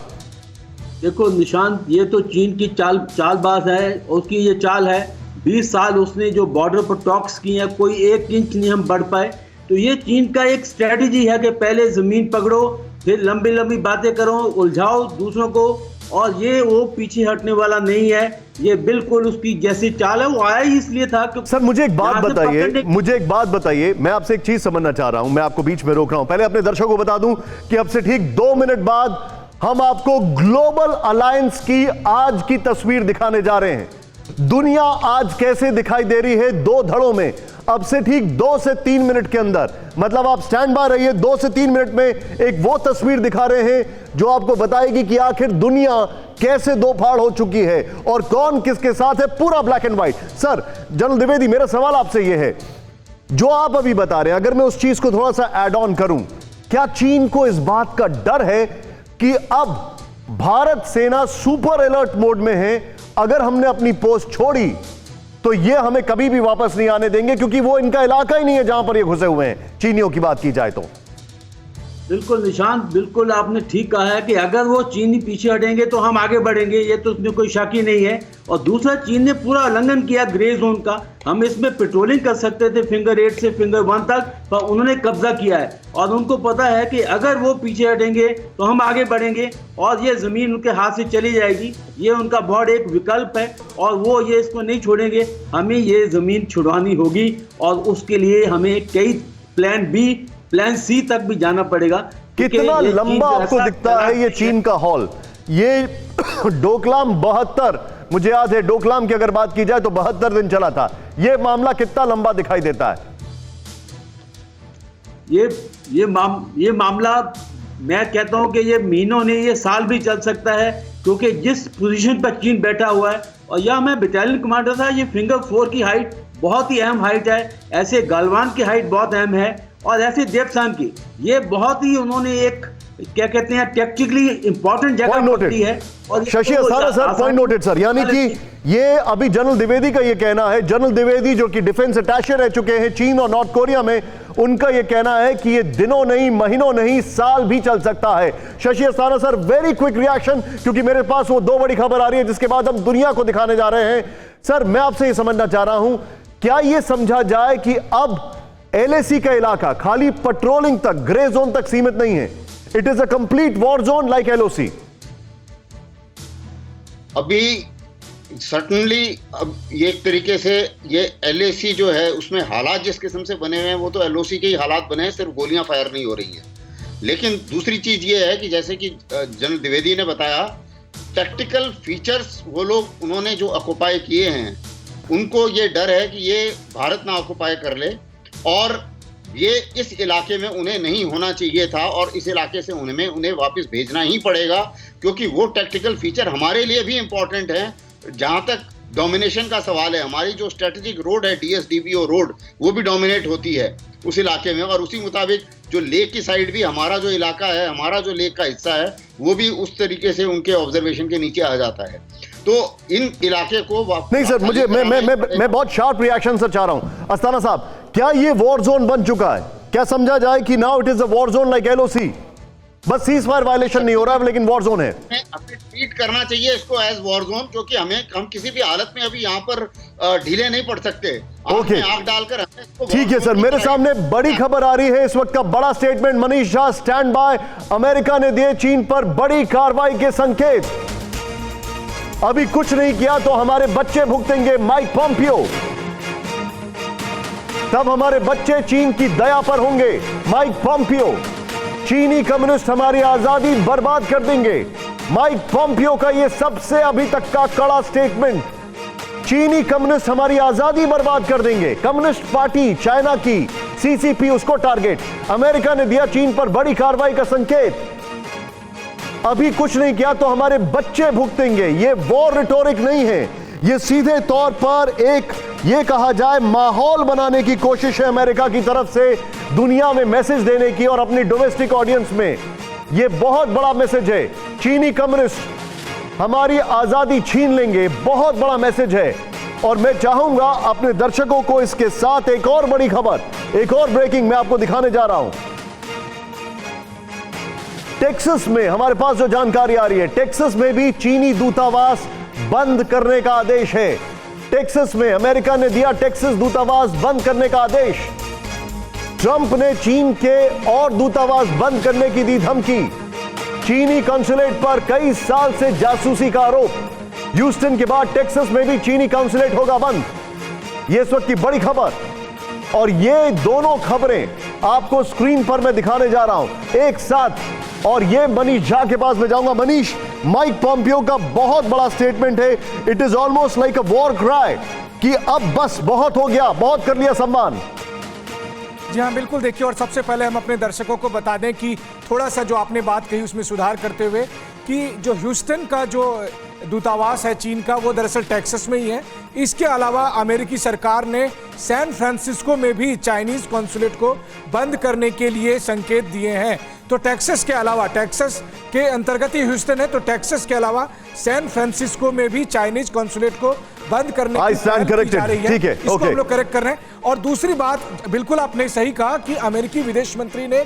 देखो निशांत, ये तो चीन की चालबाज है, उसकी ये चाल है। 20 साल उसने जो बॉर्डर पर टॉक्स किए हैं, कोई 1 इंच नहीं हम बढ़ पाए। तो ये चीन का एक स्ट्रेटजी है कि पहले जमीन पकड़ो, फिर लंबी लंबी बातें करो, उलझाओ दूसरों को, और ये वो पीछे हटने वाला नहीं है। ये बिल्कुल उसकी जैसी चाल है, वो आया ही इसलिए था कि सर मुझे एक बात बताइए, मैं आपसे एक चीज समझना चाह रहा हूं, मैं आपको बीच में रोक रहा हूं। पहले अपने दर्शकों को बता दूं कि अब से ठीक 2 मिनट बाद हम आपको ग्लोबल अलायंस की आज की तस्वीर दिखाने जा रहे हैं। दुनिया आज कैसे दिखाई दे रही है 2 धड़ों में, अब से ठीक 2 से 3 मिनट के अंदर। मतलब आप स्टैंड बाय रहिए, 2 से 3 मिनट में एक वो तस्वीर दिखा रहे हैं जो आपको बताएगी कि आखिर दुनिया कैसे दो फाड़ हो चुकी है और कौन किसके साथ है, पूरा black and white. Sir general Dwivedi, मेरा सवाल आपसे यह है, जो आप अभी बता रहे हैं, अगर मैं उस चीज को थोड़ा सा ऐड ऑन करूं, क्या चीन को इस बात का डर है कि अब भारत सेना सुपर अलर्ट मोड में है, अगर हमने अपनी पोस्ट छोड़ी तो ये हमें कभी भी वापस नहीं आने देंगे, क्योंकि वो इनका इलाका ही नहीं है जहां पर ये घुसे हुए हैं, चीनियों की बात की जाए तो? बिल्कुल निशांत, बिल्कुल आपने ठीक कहा है कि अगर वो चीनी पीछे हटेंगे तो हम आगे बढ़ेंगे, ये तो उसमें कोई शक ही नहीं है। और दूसरा, चीन ने पूरा उल्लंघन किया ग्रे जोन का। हम इसमें पेट्रोलिंग कर सकते थे फिंगर 8 से फिंगर 1 तक, पर उन्होंने कब्जा किया है और उनको पता है कि अगर वो पीछे हटेंगे तो हम आगे बढ़ेंगे और ये जमीन उनके हाथ से चली जाएगी। ये उनका बहुत एक विकल्प है और वो ये इसको नहीं छोड़ेंगे। हमें ये जमीन छुड़वानी होगी और उसके लिए हमें कई प्लान बी, प्लान सी तक भी जाना पड़ेगा। कितना लंबा आपको दिखता है ये चीन का हॉल? ये डोकलाम 72, मुझे याद है डोकलाम की अगर बात की जाए तो 72 दिन चला था। ये मामला कितना लंबा दिखाई देता है? ये मामला मैं कहता हूं कि ये महीनों नहीं, ये साल भी चल सकता है, क्योंकि जिस पोजीशन पर चीन बैठा हुआ है, और यह मैं बटालियन कमांडर था, ये फिंगर 4 की हाइट बहुत ही अहम हाइट है, ऐसे गालवान की हाइट बहुत अहम है, और ऐसे देवसान की ये बहुत ही उन्होंने एक क्या कहते हैं टैक्टिकली इंपॉर्टेंट जगह पकड़ी है। और Shashi Asthana sir, point noted sir. यानी कि ये अभी जनरल द्विवेदी का ये कहना है, जनरल द्विवेदी जो कि डिफेंस अटैचे रह चुके हैं चीन और नॉर्थ कोरिया में, उनका ये कहना है कि ये दिनों नहीं, महीनों नहीं, साल भी चल सकता है। Shashi Asthana sir, very quick reaction, क्योंकि मेरे पास वो 2 बड़ी खबर आ रही है जिसके बाद हम दुनिया को दिखाने जा रहे हैं। सर मैं आपसे ये समझना चाह रहा हूं, क्या ये समझा जाए कि अब एलएसी का इलाका खाली पेट्रोलिंग तक, ग्रे जोन तक सीमित नहीं है, it is a complete war zone like LOC? अभी सर्टनली अब ये एक तरीके से ये एलएसी जो है उसमें हालात जिस किस्म से बने हुए हैं वो तो एलओसी के ही हालात बने हैं, सिर्फ गोलियां फायर नहीं हो रही हैं। लेकिन दूसरी चीज ये है कि जैसे कि जनरल द्विवेदी ने बताया, टैक्टिकल फीचर्स वो लोग उन्होंने जो ऑक्युपाई किए हैं, उनको ये डर है कि ये भारत ना ऑक्युपाई कर ले, और ये इस इलाके में उन्हें नहीं होना चाहिए था, और इस इलाके से उन्हें वापस भेजना ही पड़ेगा, क्योंकि वो टैक्टिकल फीचर हमारे लिए भी इम्पोर्टेंट है। जहाँ तक डोमिनेशन का सवाल है, हमारी जो स्ट्रेटेजिक रोड है DSDBO रोड, वो भी डोमिनेट होती है उस इलाके में, और उसी मुताबिक जो लेक की साइड भी हमारा जो इलाका है, हमारा जो लेक का हिस्सा है, वो भी उस तरीके से उनके ऑब्जर्वेशन के नीचे आ जाता है। तो इन इलाके को नहीं सर, मुझे मैं बहुत शार्प रिएक्शन सर चाह रहा हूं। अस्थाना साहब, क्या ये वॉर जोन बन चुका है? क्या समझा जाए कि now it is a war zone like LOC? बस सीज फायर वायलेशन नहीं हो रहा है लेकिन वॉर जोन है। हमें ट्रीट करना चाहिए इसको एज वॉर जोन, क्योंकि हम किसी भी हालत में अभी यहाँ पर ढीले नहीं पड़ सकते। ओके, आग डालकर ठीक है सर। मेरे सामने बड़ी खबर आ रही है इस वक्त का बड़ा statement. Manish Jha stand by. America ने दिए चीन पर बड़ी कार्रवाई के संकेत। अभी कुछ नहीं किया तो हमारे बच्चे भुगतेंगे, माइक पॉम्पियो। तब हमारे बच्चे चीन की दया पर होंगे, माइक पॉम्पियो। चीनी कम्युनिस्ट हमारी आजादी बर्बाद कर देंगे, माइक पॉम्पियो का यह सबसे अभी तक का कड़ा स्टेटमेंट। चीनी कम्युनिस्ट हमारी आजादी बर्बाद कर देंगे। कम्युनिस्ट पार्टी चाइना की सीसीपी उसको टारगेट। अमेरिका ने दिया चीन पर बड़ी कार्रवाई का संकेत। अभी कुछ नहीं किया तो हमारे बच्चे भुगतेंगे। ये वॉर रिटोरिक नहीं है, ये सीधे तौर पर एक ये कहा जाए माहौल बनाने की कोशिश है अमेरिका की तरफ से, दुनिया में मैसेज देने की और अपनी डोमेस्टिक ऑडियंस में। ये बहुत बड़ा मैसेज है। चीनी कम्युनिस्ट हमारी आजादी छीन लेंगे, बहुत बड़ा मैसेज है। और मैं चाहूंगा अपने दर्शकों को इसके साथ एक और बड़ी खबर, एक और ब्रेकिंग मैं आपको दिखाने जा रहा हूं। टेक्सास में हमारे पास जो जानकारी आ रही है, टेक्सास में भी चीनी दूतावास बंद करने का आदेश है। टेक्सास में अमेरिका ने दिया टेक्सास दूतावास बंद करने का आदेश। ट्रंप ने चीन के और दूतावास बंद करने की दी धमकी। चीनी कॉन्सुलेट पर कई साल से जासूसी का आरोप। ह्यूस्टन के बाद टेक्सास में भी चीनी कॉन्सुलेट होगा बंद। यह इस वक्त की बड़ी खबर, और ये दोनों खबरें आपको स्क्रीन पर मैं दिखाने जा रहा हूं एक साथ। और ये मनीष झा के पास मैं जाऊंगा। मनीष, माइक पॉम्पियो का बहुत बड़ा स्टेटमेंट है। It is almost like a war cry कि अब बस बहुत हो गया, बहुत कर लिया सम्मान। जी हाँ, बिल्कुल। देखिए, और सबसे पहले हम अपने दर्शकों को बता दें कि थोड़ा सा जो आपने बात कही उसमें सुधार करते हुए कि जो ह्यूस्टन का जो दूतावास है चीन का, वो दरअसल टेक्सास में ही है। इसके अलावा अमेरिकी सरकार ने सैन फ्रांसिस्को में भी चाइनीज कॉन्सुलेट को बंद करने के लिए संकेत दिए हैं। तो टेक्सास के अलावा, टेक्सास के अंतर्गत ही ह्यूस्टन है, तो टेक्सास के अलावा सैन फ्रांसिस्को में भी चाइनीज कॉन्सुलेट को बंद करने की जा रही है। ठीक है, इसको हम लोग करेक्ट कर रहे हैं। और दूसरी बात, बिल्कुल आपने सही कहा कि अमेरिकी विदेश मंत्री ने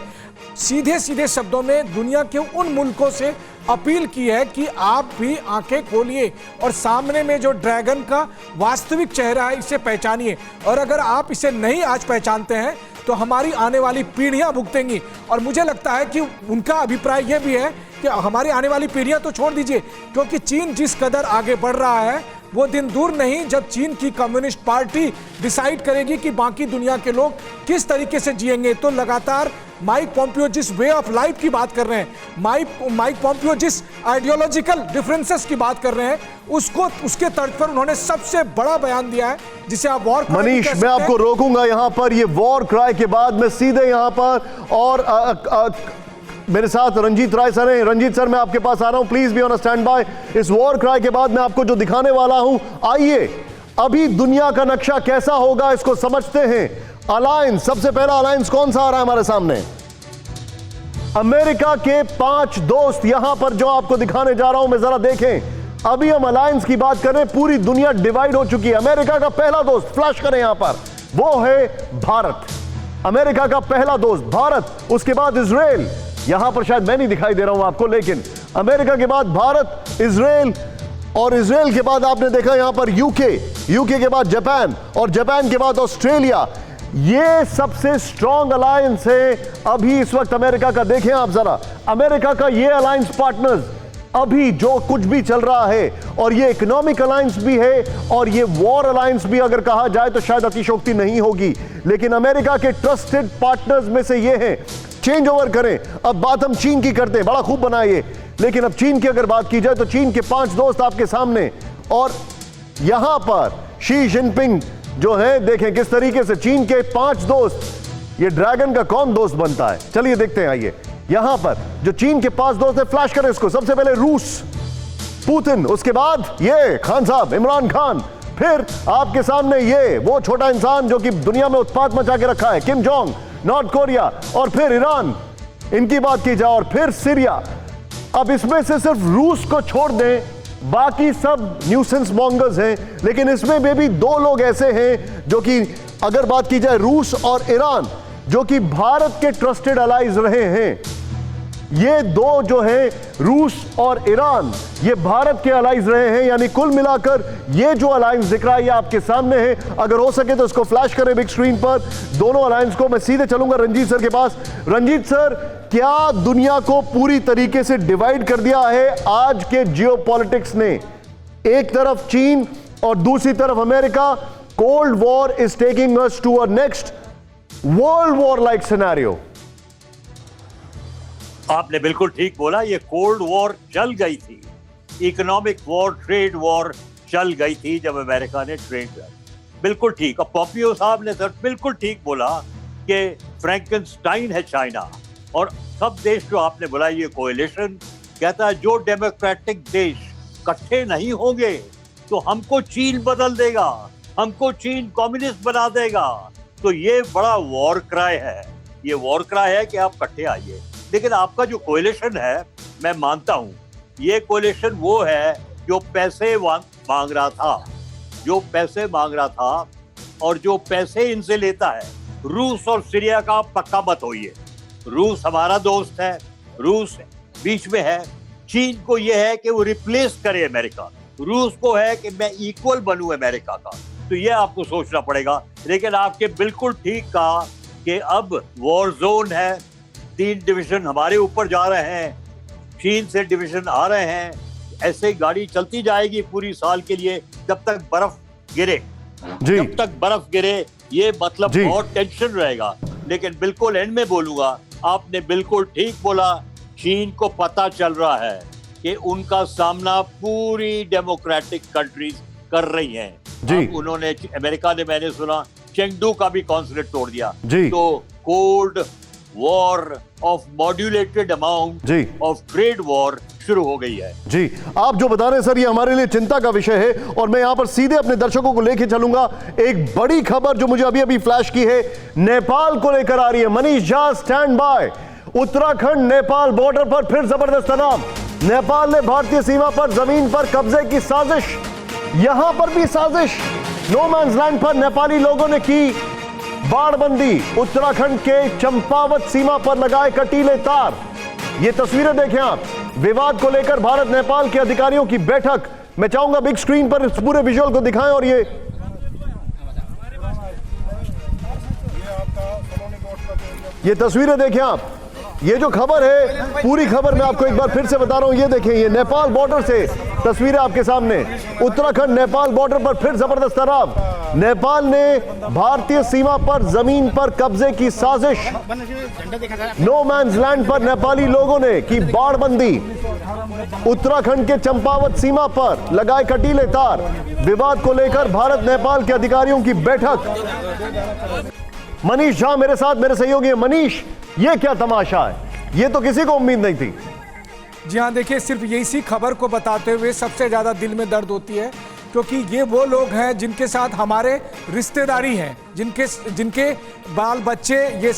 सीधे सीधे शब्दों में दुनिया के उन मुल्कों से अपील की है कि आप भी आंखें खोलिए और सामने में जो ड्रैगन का वास्तविक चेहरा है इसे पहचानिए। और अगर आप इसे नहीं आज पहचानते हैं तो हमारी आने वाली पीढ़ियां भुगतेंगी। और मुझे लगता है कि उनका अभिप्राय यह भी है कि हमारी आने वाली पीढ़ियां तो छोड़ दीजिए, क्योंकि चीन जिस कदर आगे बढ़ रहा है वो दिन दूर नहीं जब चीन की कम्युनिस्ट पार्टी डिसाइड करेगी कि बाकी दुनिया के लोग किस तरीके से जिएंगे। तो लगातार माइक पॉम्पियो जिस वे ऑफ लाइफ की बात कर रहे हैं, माइक पॉम्पियो जिस आइडियोलॉजिकल डिफरेंसेस की बात कर रहे हैं, उसके तर्ज पर उन्होंने सबसे बड़ा बयान दिया है जिसे आप वॉर क्राई। मनीष, मैं आपको रोकूंगा यहां पर। ये वॉर क्राई के बाद मैं सीधे यहां पर और मेरे साथ रंजीत राय सर हैं। रंजीत सर, मैं आपके पास आ रहा हूं, please be on stand by. इस वॉर क्राई के बाद मैं आपको जो दिखाने वाला हूं, आइए अभी दुनिया का नक्शा कैसा होगा इसको समझते हैं। अलायंस, सबसे पहला अलायंस कौन सा आ रहा है हमारे सामने? अमेरिका के 5 दोस्त यहां पर जो आपको दिखाने जा रहा हूं मैं, जरा देखें। अभी हम अलायंस की बात करें, पूरी दुनिया डिवाइड हो चुकी है। अमेरिका का पहला दोस्त, फ्लैश करें यहां पर, वो है भारत। अमेरिका का पहला दोस्त भारत, उसके बाद इजराइल। यहां पर शायद मैं नहीं दिखाई दे रहा हूं आपको, लेकिन अमेरिका के बाद भारत, इजराइल, और इजराइल के बाद आपने देखा यहां पर यूके के बाद जापान, और जापान के बाद ऑस्ट्रेलिया। ये सबसे स्ट्रॉन्ग अलायंस है अभी इस वक्त अमेरिका का। देखें आप जरा, अमेरिका का ये अलायंस पार्टनर्स अभी जो कुछ भी चल रहा है, और ये इकोनॉमिक अलायंस भी है और ये वॉर अलायंस भी अगर कहा जाए तो शायद अतिशोक्ति नहीं होगी, लेकिन अमेरिका के ट्रस्टेड पार्टनर्स में से ये हैं। चेंज ओवर करें, अब बात हम चीन की करते हैं, बड़ा खूब बनाइए, लेकिन अब चीन की अगर बात की जाए तो चीन के 5 दोस्त आपके सामने, और यहां पर शी जिनपिंग जो है, देखें किस तरीके से चीन के 5 दोस्त। ये ड्रैगन का कौन दोस्त बनता है, चलिए देखते हैं। आइए यहां पर जो चीन के 5 दोस्त है, फ्लैश करें इसको। सबसे पहले रूस, पुतिन, उसके बाद ये खान साहब इमरान खान, फिर आपके सामने ये वो छोटा इंसान जो कि दुनिया में उत्पात मचा के रखा है, किम जोंग, नॉर्थ कोरिया, और फिर ईरान, इनकी बात की जाए, और फिर सीरिया। अब इसमें से सिर्फ रूस को छोड़ दें, बाकी सब न्यूसेंस मॉन्गर्स हैं, लेकिन इसमें भी 2 लोग ऐसे हैं जो कि अगर बात की जाए रूस और ईरान, जो कि भारत के ट्रस्टेड अलाइज रहे हैं। ये 2 जो हैं, रूस और ईरान, ये भारत के अलाइज रहे हैं। यानी कुल मिलाकर ये जो अलायंस दिख रहा है ये आपके सामने है। अगर हो सके तो इसको फ्लैश करें बिग स्क्रीन पर, दोनों अलायंस को। मैं सीधे चलूंगा रंजीत सर के पास। रंजीत सर, क्या दुनिया को पूरी तरीके से डिवाइड कर दिया है आज के जियोपॉलिटिक्स ने? एक तरफ चीन और दूसरी तरफ America. Cold war is taking us to a next world war like scenario. आपने बिल्कुल ठीक बोला, ये कोल्ड वॉर चल गई थी, इकोनॉमिक वॉर, ट्रेड वॉर चल गई थी जब अमेरिका ने ट्रेड किया। बिल्कुल ठीक। अब पॉम्पियो साहब ने सर बिल्कुल ठीक बोला कि फ्रैंकनस्टाइन है चाइना, और सब देश जो आपने बोला ये कोएलिशन कहता है जो डेमोक्रेटिक देश इकट्ठे नहीं होंगे तो हमको चीन बदल देगा, हमको चीन कम्युनिस्ट बना देगा। तो ये बड़ा वॉर क्राई है, ये वॉर क्राई है कि आप इकट्ठे आइए। लेकिन आपका जो कोएलिशन है, मैं मानता हूं ये कोएलिशन वो है जो पैसे मांग रहा था, जो पैसे मांग रहा था और जो पैसे इनसे लेता है। रूस और सीरिया का पक्का मत होइए, रूस हमारा दोस्त है, रूस बीच में है। चीन को यह है कि वो रिप्लेस करे अमेरिका, रूस को है कि मैं इक्वल बनूं अमेरिका का। तो ये आपको सोचना पड़ेगा। लेकिन आपके बिल्कुल ठीक कहा कि अब वॉर जोन है, 3 डिवीजन हमारे ऊपर जा रहे हैं, चीन से डिवीजन आ रहे हैं। ऐसे गाड़ी चलती जाएगी पूरी साल के लिए जब तक बर्फ गिरे, जब तक बर्फ गिरे ये मतलब बहुत टेंशन रहेगा। लेकिन बिल्कुल एंड में बोलूंगा, आपने बिल्कुल ठीक बोला, चीन को पता चल रहा है कि उनका सामना पूरी डेमोक्रेटिक कंट्रीज कर रही हैं। अब उन्होंने, अमेरिका ने, मैंने सुना चेंगडू का भी कॉन्सुलेट तोड़ दिया। तो cold war of modulated amount of trade war शुरू हो गई है। जी, आप जो बता रहे हैं सर, ये हमारे लिए चिंता का विषय है और मैं यहां पर सीधे अपने दर्शकों को लेकर चलूंगा। एक बड़ी खबर जो मुझे अभी अभी फ्लैश की है, नेपाल को लेकर आ रही है। Manish Jha, stand by. Uttarakhand Nepal border पर फिर जबरदस्त तनाव। नेपाल ने भारतीय सीमा पर जमीन पर कब्जे की साजिश, यहां पर भी साजिश। नो मैन्स लैंड पर नेपाली लोगों ने की बाड़बंदी। उत्तराखंड के चंपावत सीमा पर लगाए कटीले तार। ये तस्वीरें देखें आप, विवाद को लेकर भारत नेपाल के अधिकारियों की बैठक। मैं चाहूंगा बिग स्क्रीन पर इस पूरे विजुअल को दिखाएं। और ये तस्वीरें देखें आप, ये जो खबर है, पूरी खबर मैं आपको एक बार फिर से बता रहा हूं। ये देखें, ये नेपाल बॉर्डर से तस्वीरें आपके सामने। उत्तराखंड नेपाल बॉर्डर पर फिर जबरदस्त तनाव। नेपाल ने भारतीय सीमा पर जमीन पर कब्जे की साजिश। नो मैन्स लैंड पर नेपाली लोगों ने की बाड़बंदी। उत्तराखंड के चंपावत सीमा पर लगाए कटीले तार। विवाद को लेकर भारत नेपाल के अधिकारियों की बैठक। मनीष झा मेरे साथ, मेरे सहयोगी। मनीष, ये क्या तमाशा है? ये तो किसी को उम्मीद नहीं थी। जी हाँ, देखिए, सिर्फ इसी खबर को बताते हुए सबसे ज़्यादा दिल में दर्द होती है, क्योंकि ये वो लोग हैं जिनके साथ हमारे रिश्तेदारी हैं, जिनके बाल बच्चे ये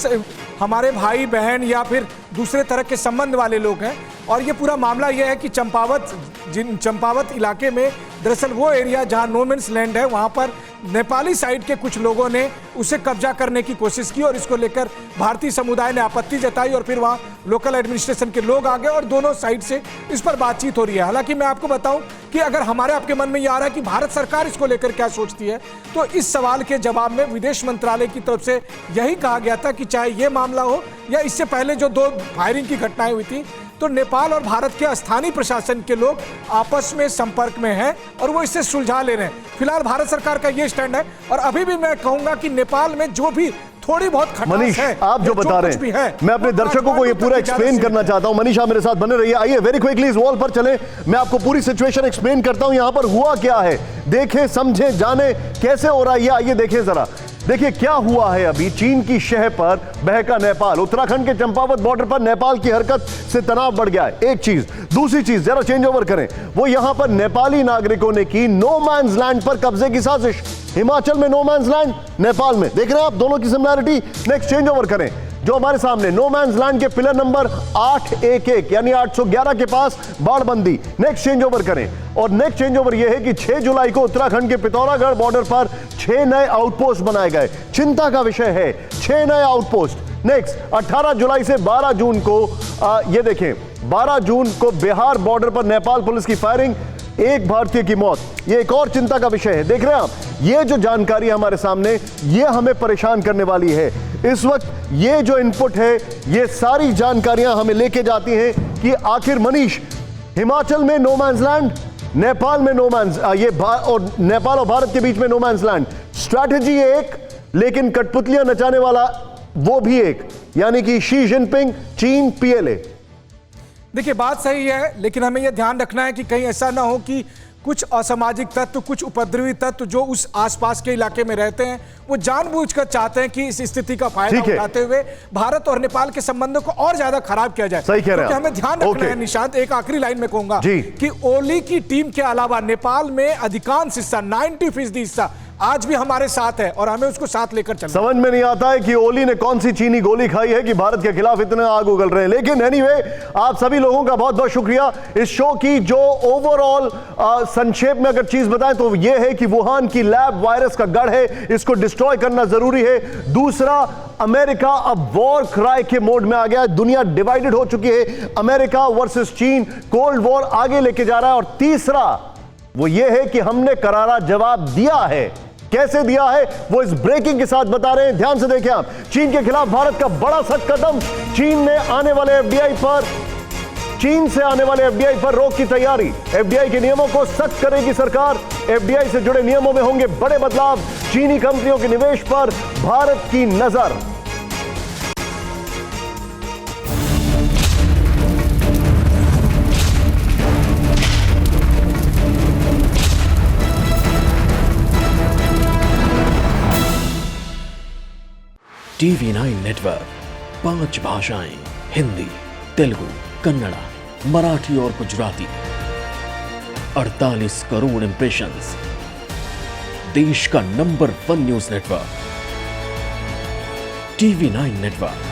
हमारे भाई बहन या फिर दूसरे तरह के संबंध वाले लोग हैं। और ये पूरा मामला ये है कि चंपावत इलाके में दरअसल वो एरिया जहाँ नो मैन्स लैंड है, वहाँ पर नेपाली साइड के कुछ लोगों ने उसे कब्जा करने की कोशिश की और इसको लेकर भारतीय समुदाय ने आपत्ति जताई और फिर वहाँ लोकल एडमिनिस्ट्रेशन के लोग आ गए और दोनों साइड से इस पर बातचीत हो रही है। हालांकि मैं आपको बताऊं कि अगर हमारे आपके मन में ये आ रहा है कि भारत सरकार इसको लेकर क्या सोचती है, तो इस सवाल के जवाब में विदेश मंत्रालय की तरफ से यही कहा गया था कि चाहे ये मामला हो या इससे पहले जो 2 फायरिंग की घटनाएं हुई थी, तो नेपाल और भारत के स्थानीय प्रशासन के लोग आपस में संपर्क में हैं और वो इससे सुलझा ले रहे हैं। फिलहाल भारत सरकार का ये स्टैंड है और अभी भी मैं कहूंगा कि नेपाल में जो भी थोड़ी बहुत खटास मनीष, है, आप जो बता रहे हैं, मैं अपने दर्शकों को ये पूरा एक्सप्लेन करना चाहता हूं। मनीष, आप मेरे साथ बने रहिए। आइए वेरी क्विकली इस वॉल पर चलें, मैं आपको पूरी सिचुएशन एक्सप्लेन करता हूं। यहां पर हुआ क्या है, देखें, समझें, जाने कैसे हो रहा है। आइए देखें जरा, देखिए क्या हुआ है। अभी चीन की शह पर बहका नेपाल। उत्तराखंड के चंपावत बॉर्डर पर नेपाल की हरकत से तनाव बढ़ गया है, एक चीज। दूसरी चीज, जरा चेंज ओवर करें, वो यहां पर नेपाली नागरिकों ने की नो मैन्स लैंड पर कब्जे की साजिश। हिमाचल में नो मैन्स लैंड, नेपाल में, देख रहे हैं आप दोनों की सिमिलैरिटी। नेक्स्ट चेंज ओवर करें, जो हमारे सामने नो मैन्स लैंड के पिलर नंबर 811 यानी 811 के पास बाड़बंदी। नेक्स्ट चेंज ओवर करें, और नेक्स्ट चेंज ओवर यह है कि 6 जुलाई को उत्तराखंड के पिथौरागढ़ बॉर्डर पर 6 नए आउटपोस्ट बनाए गए। चिंता का विषय है, 6 नए आउटपोस्ट। नेक्स्ट 18 जुलाई से 12 जून को ये देखें, 12 जून को बिहार बॉर्डर पर नेपाल पुलिस की फायरिंग, 1 भारतीय की मौत। ये एक और चिंता का विषय है। देख रहे हैं आप, ये जो जानकारी हमारे सामने, ये हमें परेशान करने वाली है इस वक्त। ये जो इनपुट है, ये सारी जानकारियां हमें लेके जाती हैं कि आखिर मनीष, हिमाचल में नो मैन्स लैंड, नेपाल में नो मैन्स, और नेपाल और भारत के बीच में नो मैन्स लैंड। स्ट्रैटेजी एक, लेकिन कठपुतलियां नचाने वाला वो भी एक, यानी कि शी जिनपिंग, चीन, पीएलए। देखिए, बात सही है, लेकिन हमें यह ध्यान रखना है कि कहीं ऐसा ना हो कि कुछ असामाजिक तत्व, कुछ उपद्रवी तत्व जो उस आसपास के इलाके में रहते हैं, वो जानबूझकर चाहते हैं कि इस स्थिति का फायदा उठाते हुए भारत और नेपाल के संबंधों को और ज्यादा खराब किया जाए। सही कह रहे हैं हमें ध्यान रखना है निशांत, एक आखिरी लाइन में कहूंगा कि ओली की टीम के अलावा नेपाल में अधिकांश हिस्सा 90% हिस्सा आज भी हमारे साथ है और हमें उसको साथ लेकर चलना। समझ में नहीं आता है कि ओली ने कौन सी चीनी गोली खाई है कि भारत के खिलाफ इतने आग उगल रहे हैं। लेकिन एनीवे, आप सभी लोगों का बहुत बहुत शुक्रिया। इस शो की जो ओवरऑल संक्षेप में अगर चीज बताएं तो यह है कि वुहान की लैब वायरस का गढ़ है, इसको डिस्ट्रॉय करना जरूरी है। दूसरा, अमेरिका अब वॉर क्राई के मोड में आ गया है, दुनिया डिवाइडेड हो चुकी है, अमेरिका वर्सेस चीन, कोल्ड वॉर आगे लेके जा रहा है। और तीसरा वो ये है कि हमने करारा जवाब दिया है। कैसे दिया है वो इस ब्रेकिंग के साथ बता रहे हैं, ध्यान से देखें आप। चीन के खिलाफ भारत का बड़ा सख्त कदम, चीन से आने वाले एफडीआई पर रोक की तैयारी। एफडीआई के नियमों को सख्त करेगी सरकार, एफडीआई से जुड़े नियमों में होंगे बड़े बदलाव, चीनी कंपनियों के निवेश पर भारत की नजर। TV9 नेटवर्क 5 भाषाएं, हिंदी, तेलुगु, कन्नड़ा, मराठी और गुजराती, 48 करोड़ इंप्रेशंस, देश का number 1 news network. TV9 network.